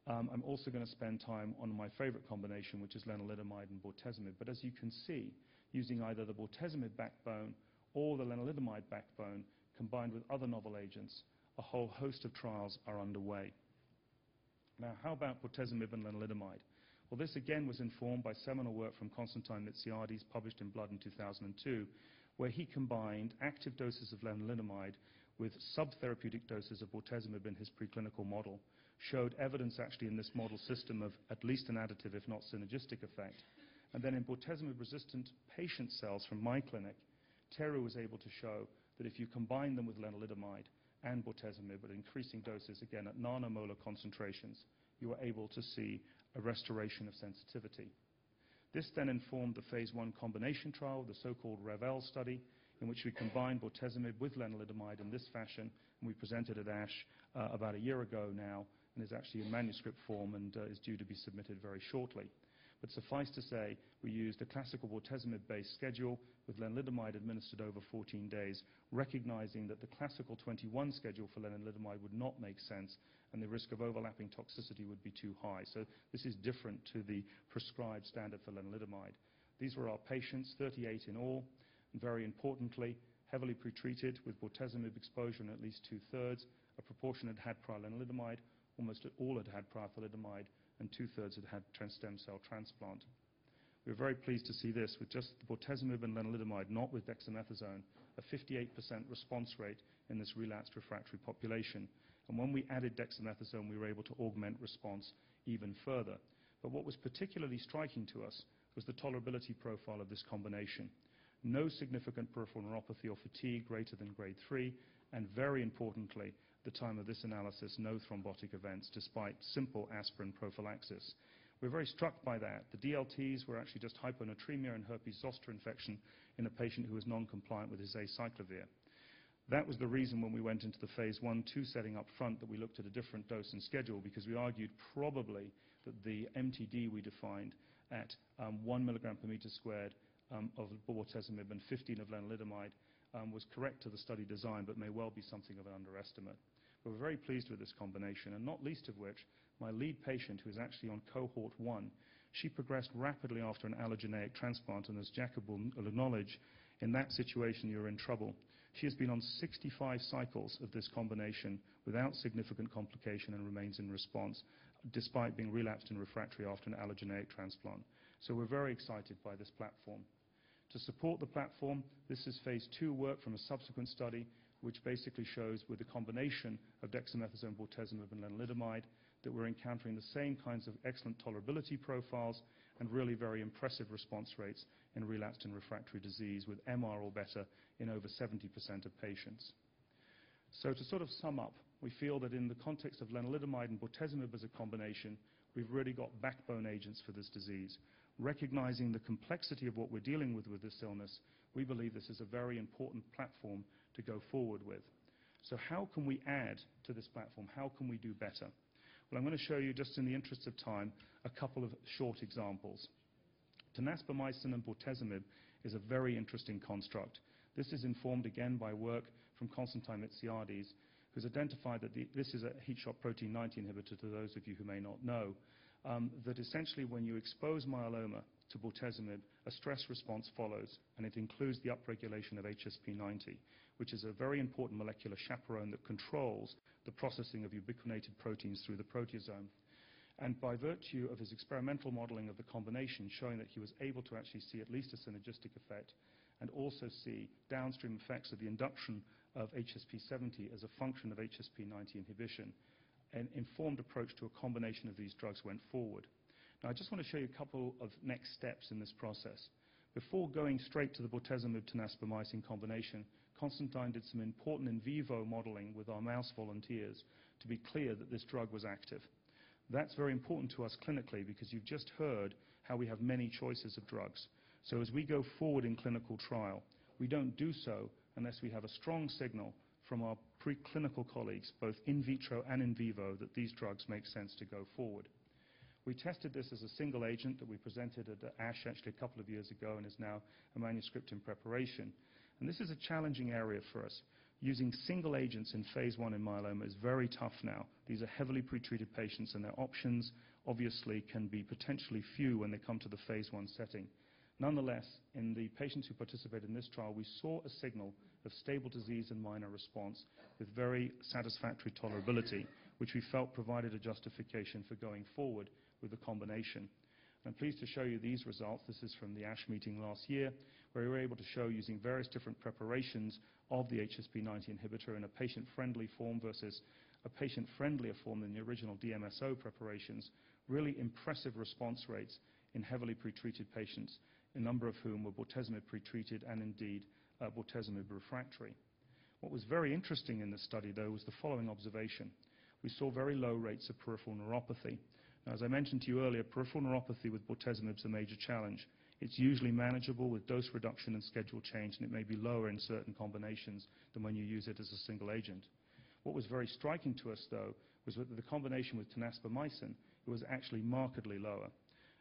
I'm also going to spend time on my favorite combination, which is lenalidomide and bortezomib. But as you can see, using either the bortezomib backbone or the lenalidomide backbone combined with other novel agents, a whole host of trials are underway. Now, how about bortezomib and lenalidomide? Well, this again was informed by seminal work from Constantine Mitsiadis, published in Blood in 2002, where he combined active doses of lenalidomide with subtherapeutic doses of bortezomib in his preclinical model, showed evidence actually in this model system of at least an additive, if not synergistic effect. And then in bortezomib-resistant patient cells from my clinic, Teru was able to show that if you combine them with lenalidomide and bortezomib at increasing doses, again at nanomolar concentrations, you were able to see a restoration of sensitivity. This then informed the phase 1 combination trial, the so-called Revel study, in which we combined bortezomib with lenalidomide in this fashion, and we presented at ASH about a year ago now, and is actually in manuscript form and is due to be submitted very shortly. But suffice to say, we used a classical bortezomib-based schedule with lenalidomide administered over 14 days, recognizing that the classical 21 schedule for lenalidomide would not make sense, and the risk of overlapping toxicity would be too high. So this is different to the prescribed standard for lenalidomide. These were our patients, 38 in all, and very importantly, heavily pretreated with bortezomib exposure in at least 2/3. A proportion had had prior lenalidomide, almost all had had prior thalidomide, and 2/3 had had stem cell transplant. We were very pleased to see this with just bortezomib and lenalidomide, not with dexamethasone, a 58% response rate in this relapsed refractory population. And when we added dexamethasone, we were able to augment response even further. But what was particularly striking to us was the tolerability profile of this combination. No significant peripheral neuropathy or fatigue greater than grade 3, and very importantly, at the time of this analysis, no thrombotic events despite simple aspirin prophylaxis. We're very struck by that. The DLTs were actually just hyponatremia and herpes zoster infection in a patient who was non-compliant with his acyclovir. That was the reason when we went into the phase 1/2 setting up front that we looked at a different dose and schedule, because we argued probably that the MTD we defined at 1 milligram per meter squared of bortezomib and 15 of lenalidomide was correct to the study design, but may well be something of an underestimate. But we're very pleased with this combination, and not least of which, my lead patient, who is actually on cohort 1, she progressed rapidly after an allogeneic transplant, and as Jacob will acknowledge, in that situation you're in trouble. She has been on 65 cycles of this combination without significant complication and remains in response, despite being relapsed and refractory after an allogeneic transplant. So we're very excited by this platform. To support the platform, this is phase 2 work from a subsequent study, which basically shows with the combination of dexamethasone, bortezomib, and lenalidomide that we're encountering the same kinds of excellent tolerability profiles and really very impressive response rates in relapsed and refractory disease with MR or better in over 70% of patients. So to sort of sum up, we feel that in the context of lenalidomide and bortezomib as a combination, we've really got backbone agents for this disease. Recognizing the complexity of what we're dealing with this illness, we believe this is a very important platform to go forward with. So how can we add to this platform? How can we do better? Well, I'm going to show you, just in the interest of time, a couple of short examples. Tenaspamycin and bortezomib is a very interesting construct. This is informed again by work from Constantine Mitsiades, who's identified that this is a heat shock protein 90 inhibitor, to those of you who may not know, that essentially when you expose myeloma to bortezomib, a stress response follows, and it includes the upregulation of HSP90, which is a very important molecular chaperone that controls the processing of ubiquitinated proteins through the proteasome. And by virtue of his experimental modeling of the combination, showing that he was able to actually see at least a synergistic effect, and also see downstream effects of the induction of HSP70 as a function of HSP90 inhibition, an informed approach to a combination of these drugs went forward. Now, I just want to show you a couple of next steps in this process. Before going straight to the bortezomib-tenaspamycin combination, Constantine did some important in vivo modeling with our mouse volunteers to be clear that this drug was active. That's very important to us clinically, because you've just heard how we have many choices of drugs. So as we go forward in clinical trial, we don't do so unless we have a strong signal from our preclinical colleagues, both in vitro and in vivo, that these drugs make sense to go forward. We tested this as a single agent that we presented at ASH actually a couple of years ago, and is now a manuscript in preparation. And this is a challenging area for us. Using single agents in phase 1 in myeloma is very tough now. These are heavily pretreated patients, and their options obviously can be potentially few when they come to the phase 1 setting. Nonetheless, in the patients who participated in this trial, we saw a signal of stable disease and minor response with very satisfactory tolerability, which we felt provided a justification for going forward with the combination. I'm pleased to show you these results. This is from the ASH meeting last year, where we were able to show, using various different preparations of the HSP90 inhibitor in a patient-friendly form versus a patient-friendlier form than the original DMSO preparations, really impressive response rates in heavily pretreated patients, a number of whom were bortezomib pretreated and indeed bortezomib refractory. What was very interesting in this study, though, was the following observation. We saw very low rates of peripheral neuropathy. Now, as I mentioned to you earlier, peripheral neuropathy with bortezomib is a major challenge. It's usually manageable with dose reduction and schedule change, and it may be lower in certain combinations than when you use it as a single agent. What was very striking to us, though, was that the combination with tenaspamycin, it was actually markedly lower.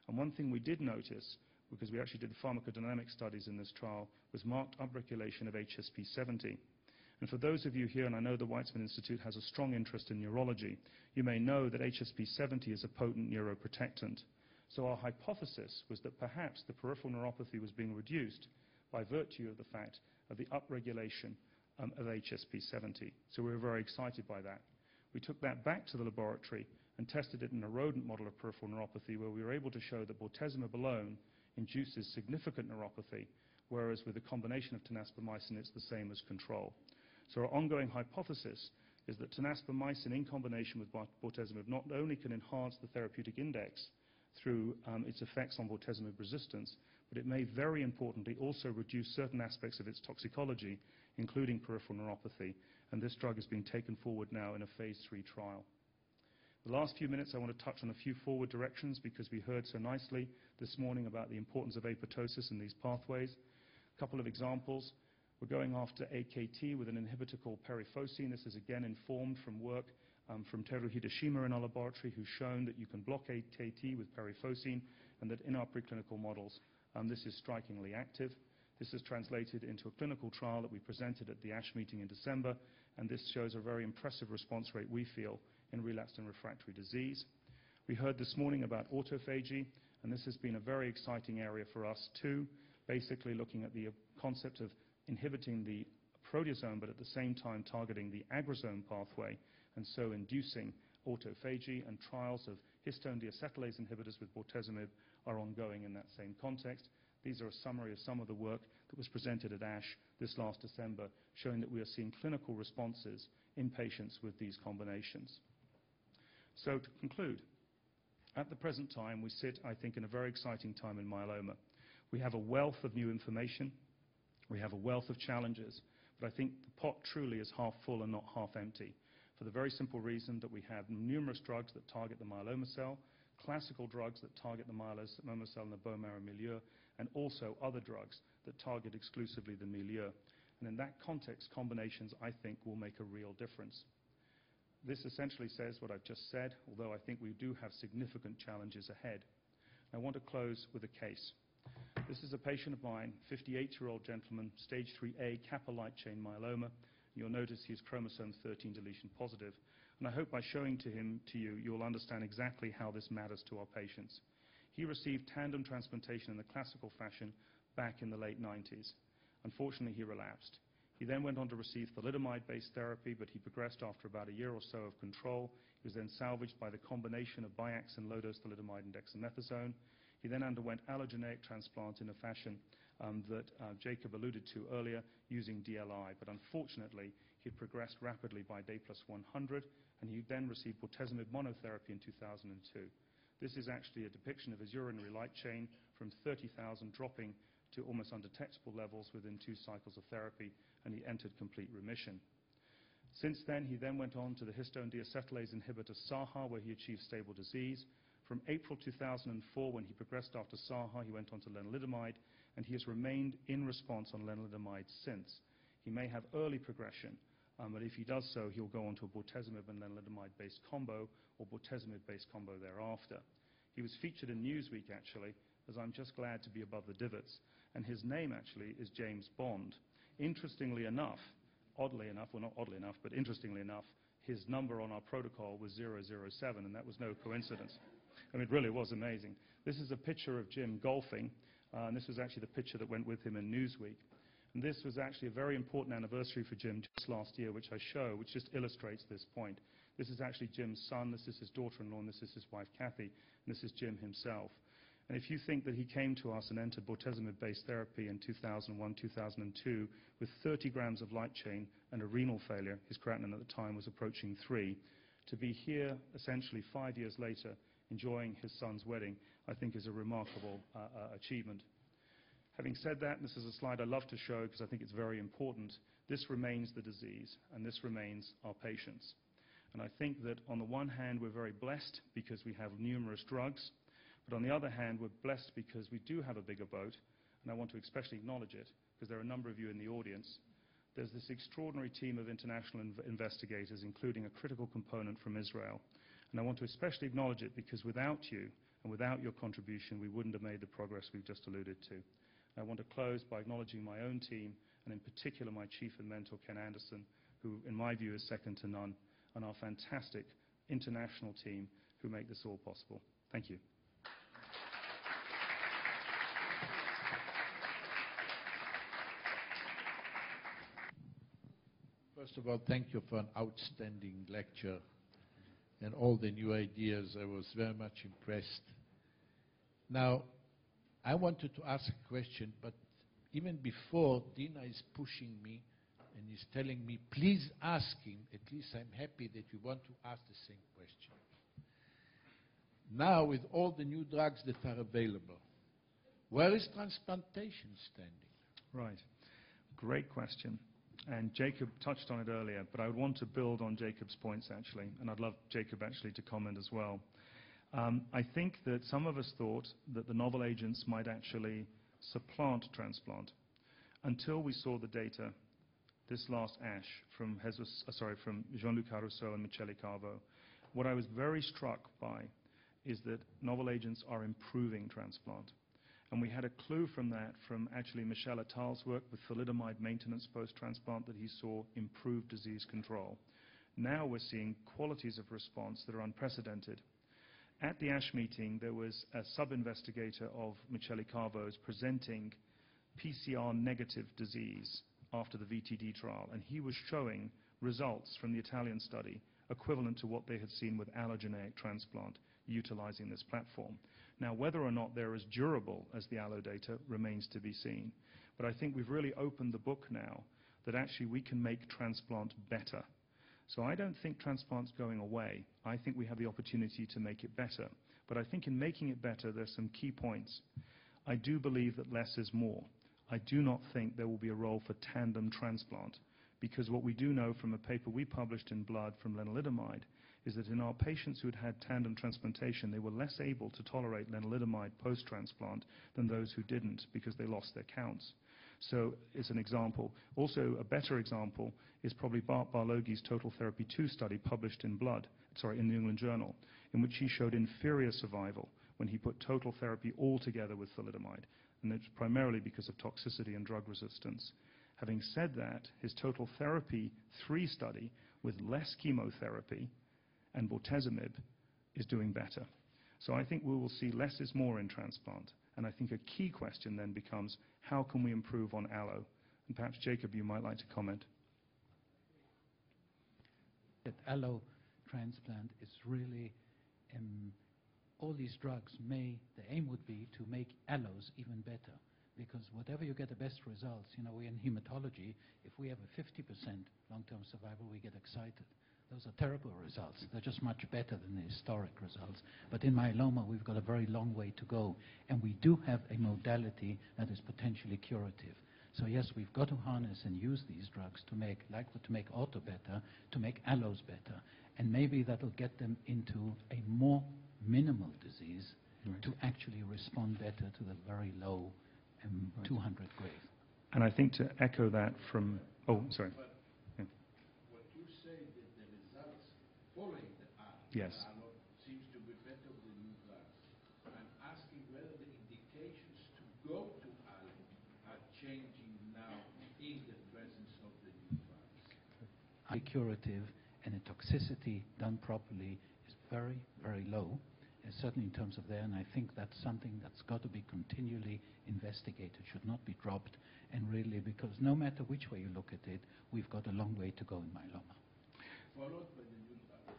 And one thing we did notice, because we actually did pharmacodynamic studies in this trial, was marked upregulation of HSP70. And for those of you here, and I know the Weizmann Institute has a strong interest in neurology, you may know that HSP70 is a potent neuroprotectant. So our hypothesis was that perhaps the peripheral neuropathy was being reduced by virtue of the fact of the upregulation of HSP70. So we were very excited by that. We took that back to the laboratory and tested it in a rodent model of peripheral neuropathy, where we were able to show that bortezomib alone induces significant neuropathy, whereas with a combination of tenaspamycin, it's the same as control. So our ongoing hypothesis is that tenaspamycin in combination with bortezomib not only can enhance the therapeutic index through its effects on bortezomib resistance, but it may very importantly also reduce certain aspects of its toxicology, including peripheral neuropathy, and this drug is being taken forward now in a phase 3 trial. The last few minutes I want to touch on a few forward directions, because we heard so nicely this morning about the importance of apoptosis in these pathways. A couple of examples. We're going after AKT with an inhibitor called perifocine. This is again informed from work from Teru Hideshima in our laboratory, who's shown that you can block AKT with perifocine, and that in our preclinical models this is strikingly active. This is translated into a clinical trial that we presented at the ASH meeting in December, and this shows a very impressive response rate, we feel, in relapsed and refractory disease. We heard this morning about autophagy, and this has been a very exciting area for us too, basically looking at the concept of inhibiting the proteasome, but at the same time targeting the agrosome pathway, and so inducing autophagy, and trials of histone deacetylase inhibitors with bortezomib are ongoing in that same context. These are a summary of some of the work that was presented at ASH this last December, showing that we are seeing clinical responses in patients with these combinations. So to conclude, at the present time we sit, I think, in a very exciting time in myeloma. We have a wealth of new information. We have a wealth of challenges, but I think the pot truly is half full and not half empty, for the very simple reason that we have numerous drugs that target the myeloma cell, classical drugs that target the myeloma cell in the bone marrow milieu, and also other drugs that target exclusively the milieu. And in that context, combinations, I think, will make a real difference. This essentially says what I've just said, although I think we do have significant challenges ahead. I want to close with a case. This is a patient of mine, 58-year-old gentleman, stage 3A, kappa light chain myeloma. You'll notice he's chromosome 13 deletion positive. And I hope by showing to you, you'll understand exactly how this matters to our patients. He received tandem transplantation in the classical fashion back in the late 90s. Unfortunately, he relapsed. He then went on to receive thalidomide-based therapy, but he progressed after about a year or so of control. He was then salvaged by the combination of Biaxin, low-dose thalidomide, and Dexamethasone. He then underwent allogeneic transplant in a fashion that Jacob alluded to earlier, using DLI. But unfortunately, he had progressed rapidly by day plus 100, and he then received Bortezomib monotherapy in 2002. This is actually a depiction of his urinary light chain from 30,000 dropping to almost undetectable levels within 2 cycles of therapy, and he entered complete remission. Since then, he then went on to the histone deacetylase inhibitor SAHA, where he achieved stable disease. From April 2004, when he progressed after SAHA, he went on to lenalidomide, and he has remained in response on lenalidomide since. He may have early progression, but if he does so, he'll go on to a Bortezomib and lenalidomide-based combo, or Bortezomib-based combo thereafter. He was featured in Newsweek, actually, as I'm just glad to be above the divots, and his name, actually, is James Bond. Interestingly enough, oddly enough, well, not oddly enough, but interestingly enough, his number on our protocol was 007, and that was no coincidence. I mean, it really was amazing. This is a picture of Jim golfing, and this was actually the picture that went with him in Newsweek. And this was actually a very important anniversary for Jim just last year, which I show, which just illustrates this point. This is actually Jim's son, this is his daughter-in-law, and this is his wife, Kathy, and this is Jim himself. And if you think that he came to us and entered Bortezomib-based therapy in 2001, 2002, with 30 grams of light chain and a renal failure, his creatinine at the time was approaching 3, to be here essentially 5 years later enjoying his son's wedding, I think is a remarkable achievement. Having said that, and this is a slide I love to show because I think it's very important, this remains the disease, and this remains our patients. And I think that on the one hand, we're very blessed because we have numerous drugs, but on the other hand, we're blessed because we do have a bigger boat, and I want to especially acknowledge it because there are a number of you in the audience. There's this extraordinary team of international investigators, including a critical component from Israel. And I want to especially acknowledge it because without you and without your contribution, we wouldn't have made the progress we've just alluded to. I want to close by acknowledging my own team, and in particular my chief and mentor, Ken Anderson, who in my view is second to none, and our fantastic international team who make this all possible. Thank you. First of all, thank you for an outstanding lecture and all the new ideas. I was very much impressed. Now, I wanted to ask a question, but even before, Dina is pushing me and is telling me, please ask him. At least I'm happy that you want to ask the same question. Now, with all the new drugs that are available, where is transplantation standing? Right. Great question. And Jacob touched on it earlier, but I would want to build on Jacob's points, actually, and I'd love Jacob actually to comment as well. I think that some of us thought that the novel agents might actually supplant transplant until we saw the data this last ASH from Jean-Luc Caruso and Michele Carvo. What I was very struck by is that novel agents are improving transplant. And we had a clue from that from actually Michel Attal's work with thalidomide maintenance post-transplant that he saw improved disease control. Now we're seeing qualities of response that are unprecedented. At the ASH meeting, there was a sub-investigator of Michele Carvo's presenting PCR-negative disease after the VTD trial, and he was showing results from the Italian study equivalent to what they had seen with allogeneic transplant utilizing this platform. Now, whether or not they're as durable as the allo data remains to be seen. But I think we've really opened the book now that actually we can make transplant better. So I don't think transplant's going away. I think we have the opportunity to make it better. But I think in making it better, there's some key points. I do believe that less is more. I do not think there will be a role for tandem transplant, because what we do know from a paper we published in Blood from lenalidomide is that in our patients who had had tandem transplantation, they were less able to tolerate lenalidomide post-transplant than those who didn't because they lost their counts. So it's an example. Also, a better example is probably Bart Barloghi's Total Therapy 2 study published in New England Journal, in which he showed inferior survival when he put total therapy all together with thalidomide. And it's primarily because of toxicity and drug resistance. Having said that, his Total Therapy 3 study with less chemotherapy and bortezomib is doing better. So I think we will see less is more in transplant. And I think a key question then becomes, how can we improve on allo? And perhaps, Jacob, you might like to comment. That allo transplant is really, all these drugs the aim would be to make allos even better. Because whatever you get the best results, we in hematology, if we have a 50% long-term survival, we get excited. Those are terrible results. They're just much better than the historic results. But in myeloma, we've got a very long way to go. And we do have a modality that is potentially curative. So yes, we've got to harness and use these drugs to make auto better, to make allos better. And maybe that'll get them into a more minimal disease to actually respond better to the very low 200 grade. And I think to echo that from, sorry. Following the allo seems to be better with the new drugs. I'm asking whether the indications to go to allo are changing now in the presence of the new drugs. Curative and the toxicity done properly is very, very low, certainly in terms of there, and I think that's something that's got to be continually investigated, should not be dropped, and really, because no matter which way you look at it, we've got a long way to go in myeloma. Followed by the new drugs.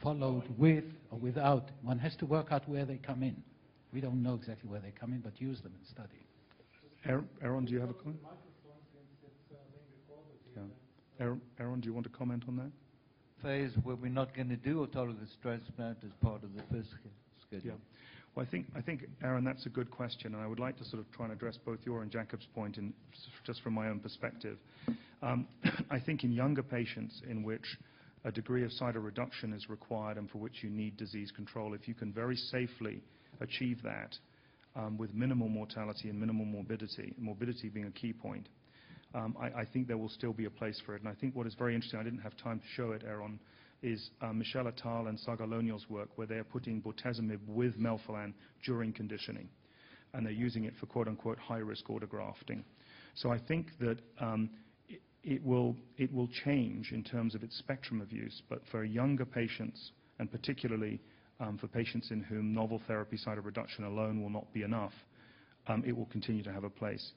Followed with or without. One has to work out where they come in. We don't know exactly where they come in, but use them in study. Aaron, do you have a comment? Aaron, do you want to comment on that? Phase where we're not going to do autologous transplant as part of the first schedule. Yeah. Well, I think, Aaron, that's a good question, and I would like to sort of try and address both your and Jacob's point, and just from my own perspective. I think in younger patients in which a degree of cytoreduction is required and for which you need disease control, if you can very safely achieve that with minimal mortality and minimal morbidity being a key point, I think there will still be a place for it. And I think what is very interesting, I didn't have time to show it, Aaron, is Michel et al. And Sagalonio's work, where they're putting bortezomib with melphalan during conditioning. And they're using it for quote-unquote high-risk autografting. So I think that it will change in terms of its spectrum of use, but for younger patients, and particularly for patients in whom novel therapy cytoreduction alone will not be enough, it will continue to have a place.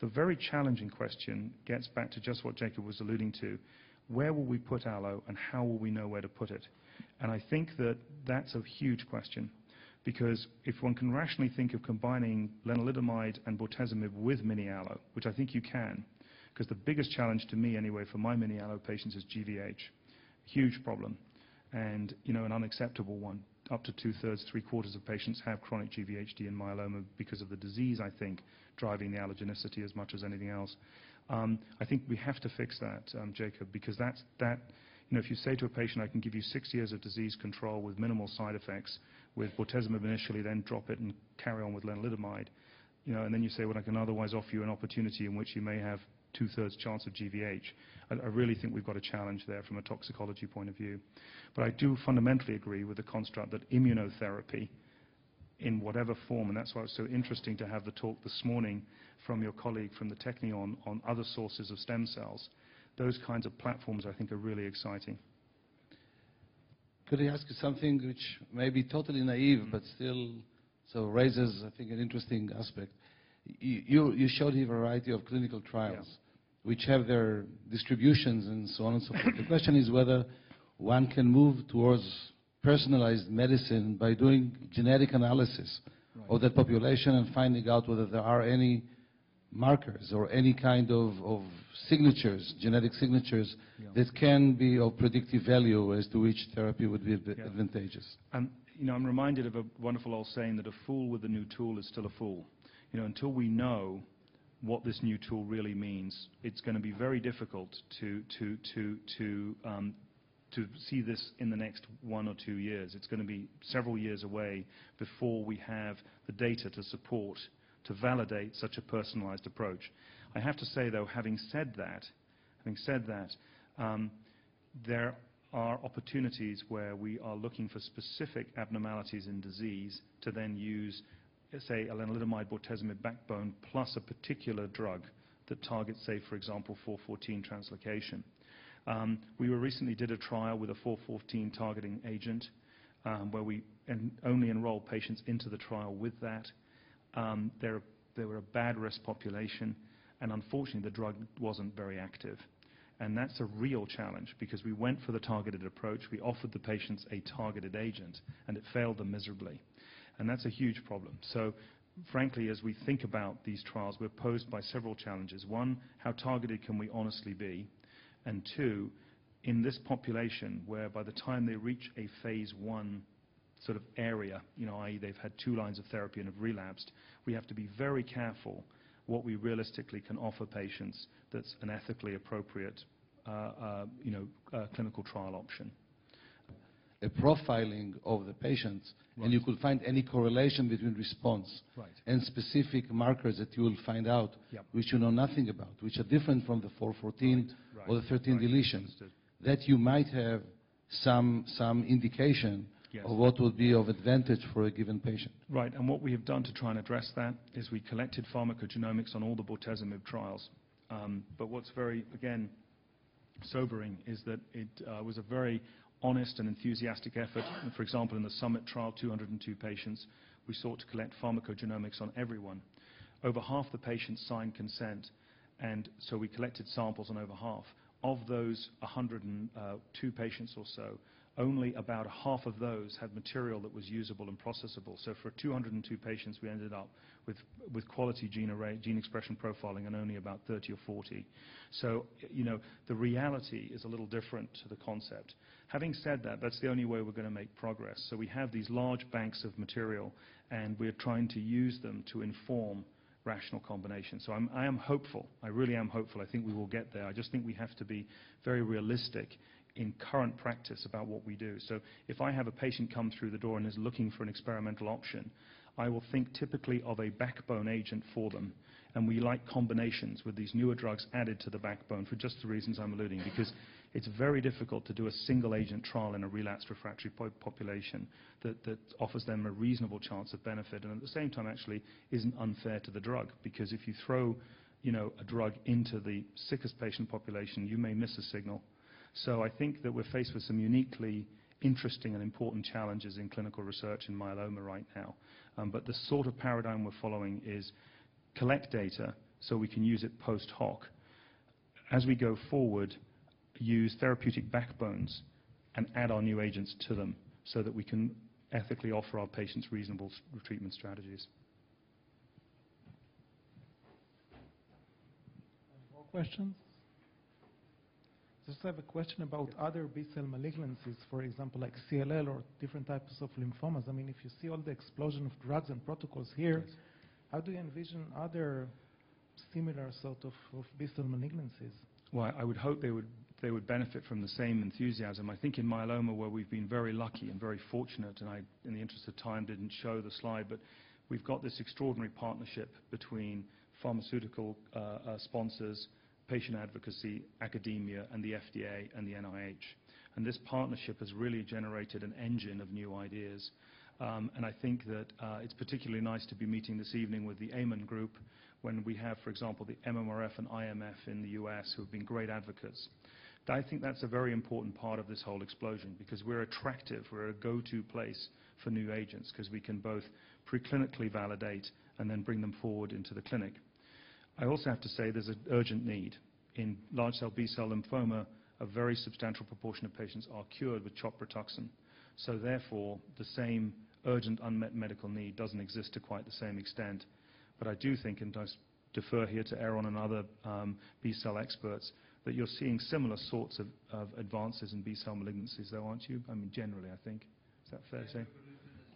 The very challenging question gets back to just what Jacob was alluding to. Where will we put allo, and how will we know where to put it? And I think that that's a huge question, because if one can rationally think of combining lenalidomide and bortezomib with mini-allo, which I think you can, because the biggest challenge to me anyway for my mini-allo patients is GVH. Huge problem, and an unacceptable one. Up to 2/3, 3/4 of patients have chronic GVHD in myeloma because of the disease, I think, driving the allogenicity as much as anything else. I think we have to fix that, Jacob, because if you say to a patient, I can give you 6 years of disease control with minimal side effects, with bortezomib initially, then drop it and carry on with lenalidomide, and then you say, well, I can otherwise offer you an opportunity in which you may have 2/3 chance of GVH. I really think we've got a challenge there from a toxicology point of view. But I do fundamentally agree with the construct that immunotherapy, in whatever form, and that's why it was so interesting to have the talk this morning from your colleague from the Technion on other sources of stem cells. Those kinds of platforms, I think, are really exciting. Could I ask you something which may be totally naive, but still raises, I think, an interesting aspect? You showed a variety of clinical trials, which have their distributions and so on and so forth. The question is whether one can move towards personalized medicine by doing genetic analysis of that population and finding out whether there are any markers or any kind of signatures, genetic signatures, that can be of predictive value as to which therapy would be advantageous. I'm reminded of a wonderful old saying that a fool with a new tool is still a fool. Until we know what this new tool really means, it's going to be very difficult to see this in the next 1 or 2 years. It's going to be several years away before we have the data to support, to validate such a personalized approach. I have to say, though, having said that, there are opportunities where we are looking for specific abnormalities in disease to then use, say, a lenalidomide bortezomib backbone plus a particular drug that targets, say, for example, 414 translocation. We recently did a trial with a 414 targeting agent where we only enroll patients into the trial with that. They were a bad risk population, and unfortunately the drug wasn't very active. And that's a real challenge because we went for the targeted approach. We offered the patients a targeted agent, and it failed them miserably. And that's a huge problem. So frankly, as we think about these trials, we're posed by several challenges. One, how targeted can we honestly be? And two, in this population where by the time they reach a phase 1 sort of area, i.e. they've had 2 lines of therapy and have relapsed, we have to be very careful what we realistically can offer patients that's an ethically appropriate clinical trial option. A profiling of the patients, Right. and you could find any correlation between response Right. and specific markers that you will find out, Yep. which you know nothing about, which are different from the 414 Right. or the 13 Right. deletion, Understood. that you might have some indication Yes. of what would be of advantage for a given patient. Right, and what we have done to try and address that is we collected pharmacogenomics on all the bortezomib trials. But what's very, again, sobering is that it was a very honest and enthusiastic effort. And for example, in the Summit trial, 202 patients, we sought to collect pharmacogenomics on everyone. Over half the patients signed consent, and so we collected samples on over half. Of those 102 patients or so, only about half of those had material that was usable and processable. So for 202 patients, we ended up with quality gene expression profiling and only about 30 or 40. So, the reality is a little different to the concept. Having said that, that's the only way we're going to make progress. So we have these large banks of material, and we're trying to use them to inform rational combinations. So I am hopeful. I really am hopeful. I think we will get there. I just think we have to be very realistic in current practice about what we do. So if I have a patient come through the door and is looking for an experimental option, I will think typically of a backbone agent for them. And we like combinations with these newer drugs added to the backbone for just the reasons I'm alluding, because it's very difficult to do a single agent trial in a relapsed refractory population that offers them a reasonable chance of benefit and at the same time actually isn't unfair to the drug, because if you throw a drug into the sickest patient population, you may miss a signal. So I think that we're faced with some uniquely interesting and important challenges in clinical research in myeloma right now. But the sort of paradigm we're following is collect data so we can use it post hoc. As we go forward, use therapeutic backbones and add our new agents to them so that we can ethically offer our patients reasonable treatment strategies. More questions? Just have a question about other B-cell malignancies, for example, like CLL or different types of lymphomas. I mean, if you see all the explosion of drugs and protocols here, Yes. How do you envision other similar sort of B-cell malignancies? Well, I would hope they would benefit from the same enthusiasm. I think in myeloma, where we've been very lucky and very fortunate, and I, in the interest of time, didn't show the slide, but we've got this extraordinary partnership between pharmaceutical sponsors, patient advocacy, academia, and the FDA and the NIH. And this partnership has really generated an engine of new ideas. And I think that it's particularly nice to be meeting this evening with the Amen group when we have, for example, the MMRF and IMF in the US who have been great advocates. I think that's a very important part of this whole explosion because we're attractive, we're a go-to place for new agents because we can both preclinically validate and then bring them forward into the clinic. I also have to say there's an urgent need. In large cell B-cell lymphoma, a very substantial proportion of patients are cured with CHOP Rituxan. So therefore, the same urgent unmet medical need doesn't exist to quite the same extent. But I do think, and I defer here to Aaron and other B-cell experts, that you're seeing similar sorts of advances in B-cell malignancies, though, aren't you? I mean, generally, I think. Is that fair to say?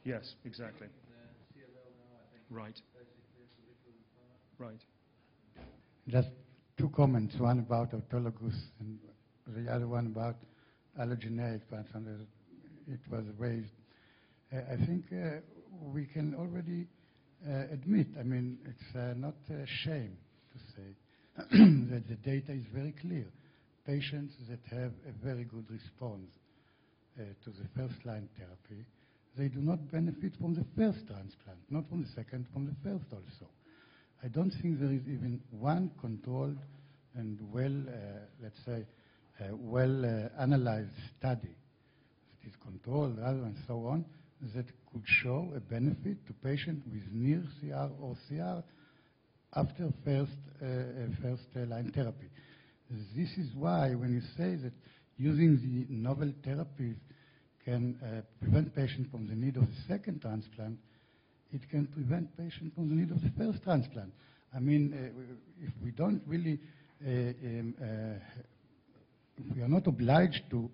Yes, exactly. Right. Right. Just 2 comments, one about autologous and the other one about allogeneic transplant. It was raised. I think we can already admit, I mean, it's not a shame to say that the data is very clear. Patients that have a very good response to the first-line therapy, they do not benefit from the first transplant, not from the second, from the first also. I don't think there is even one controlled and let's say, well-analyzed study that is controlled and so on, that could show a benefit to patients with near CR or CR after first-line therapy. This is why when you say that using the novel therapies can prevent patients from the need of the second transplant, it can prevent patients from the need of the first transplant. I mean, if we don't really, if we are not obliged to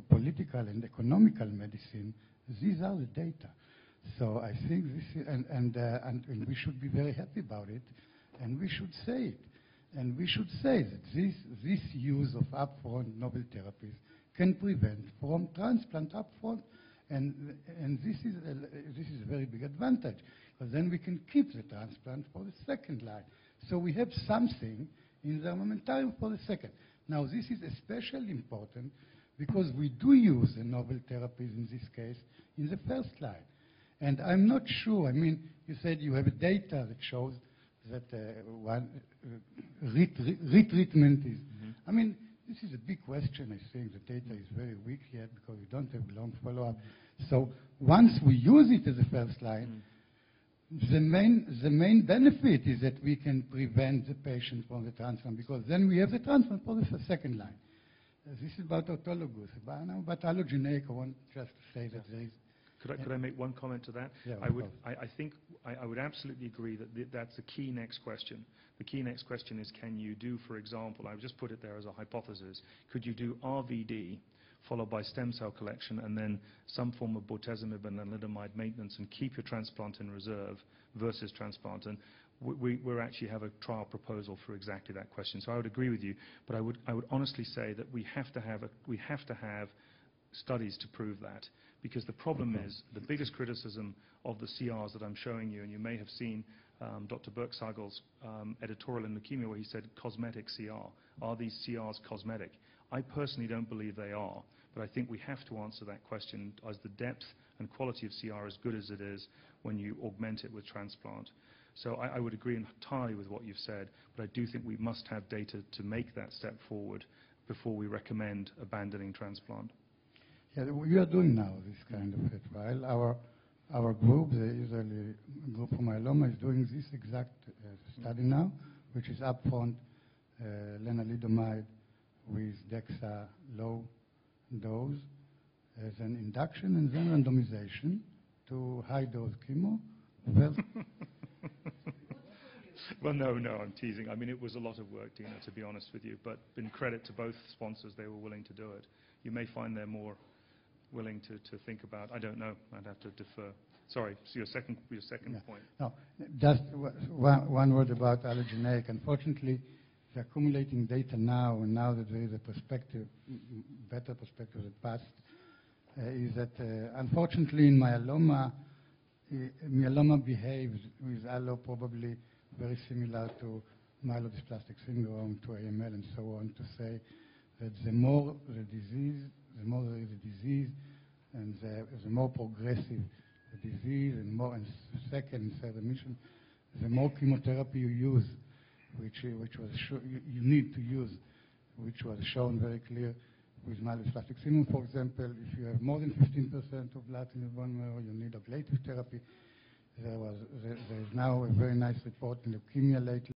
political and economical medicine, these are the data. So I think this is, and we should be very happy about it, and we should say it. And we should say that this use of upfront novel therapies can prevent from transplant upfront, and this is a very big advantage, because then we can keep the transplant for the second line. So we have something in the armamentarium for the second. Now this is especially important because we do use the novel therapies in this case in the first line. And I'm not sure, I mean, you said you have data that shows that retreatment is, I mean, this is a big question. I think the data is very weak yet because we don't have long follow-up. So once we use it as a first line, the main benefit is that we can prevent the patient from the transplant, because then we have the transplant for the second line. This is about autologous. But allogeneic, I want just to say that there is... Could I make one comment to that? Yeah, I think I would absolutely agree that that's the key next question. The key next question is, can you do, for example, I've just put it there as a hypothesis, could you do RVD followed by stem cell collection and then some form of Bortezomib and Lenalidomide maintenance and keep your transplant in reserve versus transplant? And we actually have a trial proposal for exactly that question. So I would agree with you, but I would honestly say that we have to have studies to prove that. Because the problem is, the biggest criticism of the CRs that I'm showing you, and you may have seen Dr. Berksagel's editorial in Leukemia where he said cosmetic CR. Are these CRs cosmetic? I personally don't believe they are, but I think we have to answer that question. Is the depth and quality of CR as good as it is when you augment it with transplant? So I would agree entirely with what you've said, but I do think we must have data to make that step forward before we recommend abandoning transplant. Yeah, we are doing now this kind of a trial. Our group, the Israeli group for myeloma, is doing this exact study now, which is upfront Lenalidomide with Dexa low dose as an induction, and then randomization to high dose chemo. Well, no, I'm teasing. I mean, it was a lot of work, Dina, to be honest with you, but in credit to both sponsors, they were willing to do it. You may find they're more willing to think about. I don't know. I'd have to defer. Sorry. So your second point. No, just one word about allogeneic. Unfortunately, the accumulating data now, and now that there is a perspective, better perspective than past, is that unfortunately in myeloma, myeloma behaves with allo probably very similar to myelodysplastic syndrome, to AML, and so on, to say that the more the disease, the more there is a disease, and the more progressive the disease, and more and second and third remission, the more chemotherapy you use, which was you need to use, which was shown very clear with myelodysplastic syndrome. For example, if you have more than 15% of blood in the bone marrow, you need ablative therapy. There is now a very nice report in leukemia lately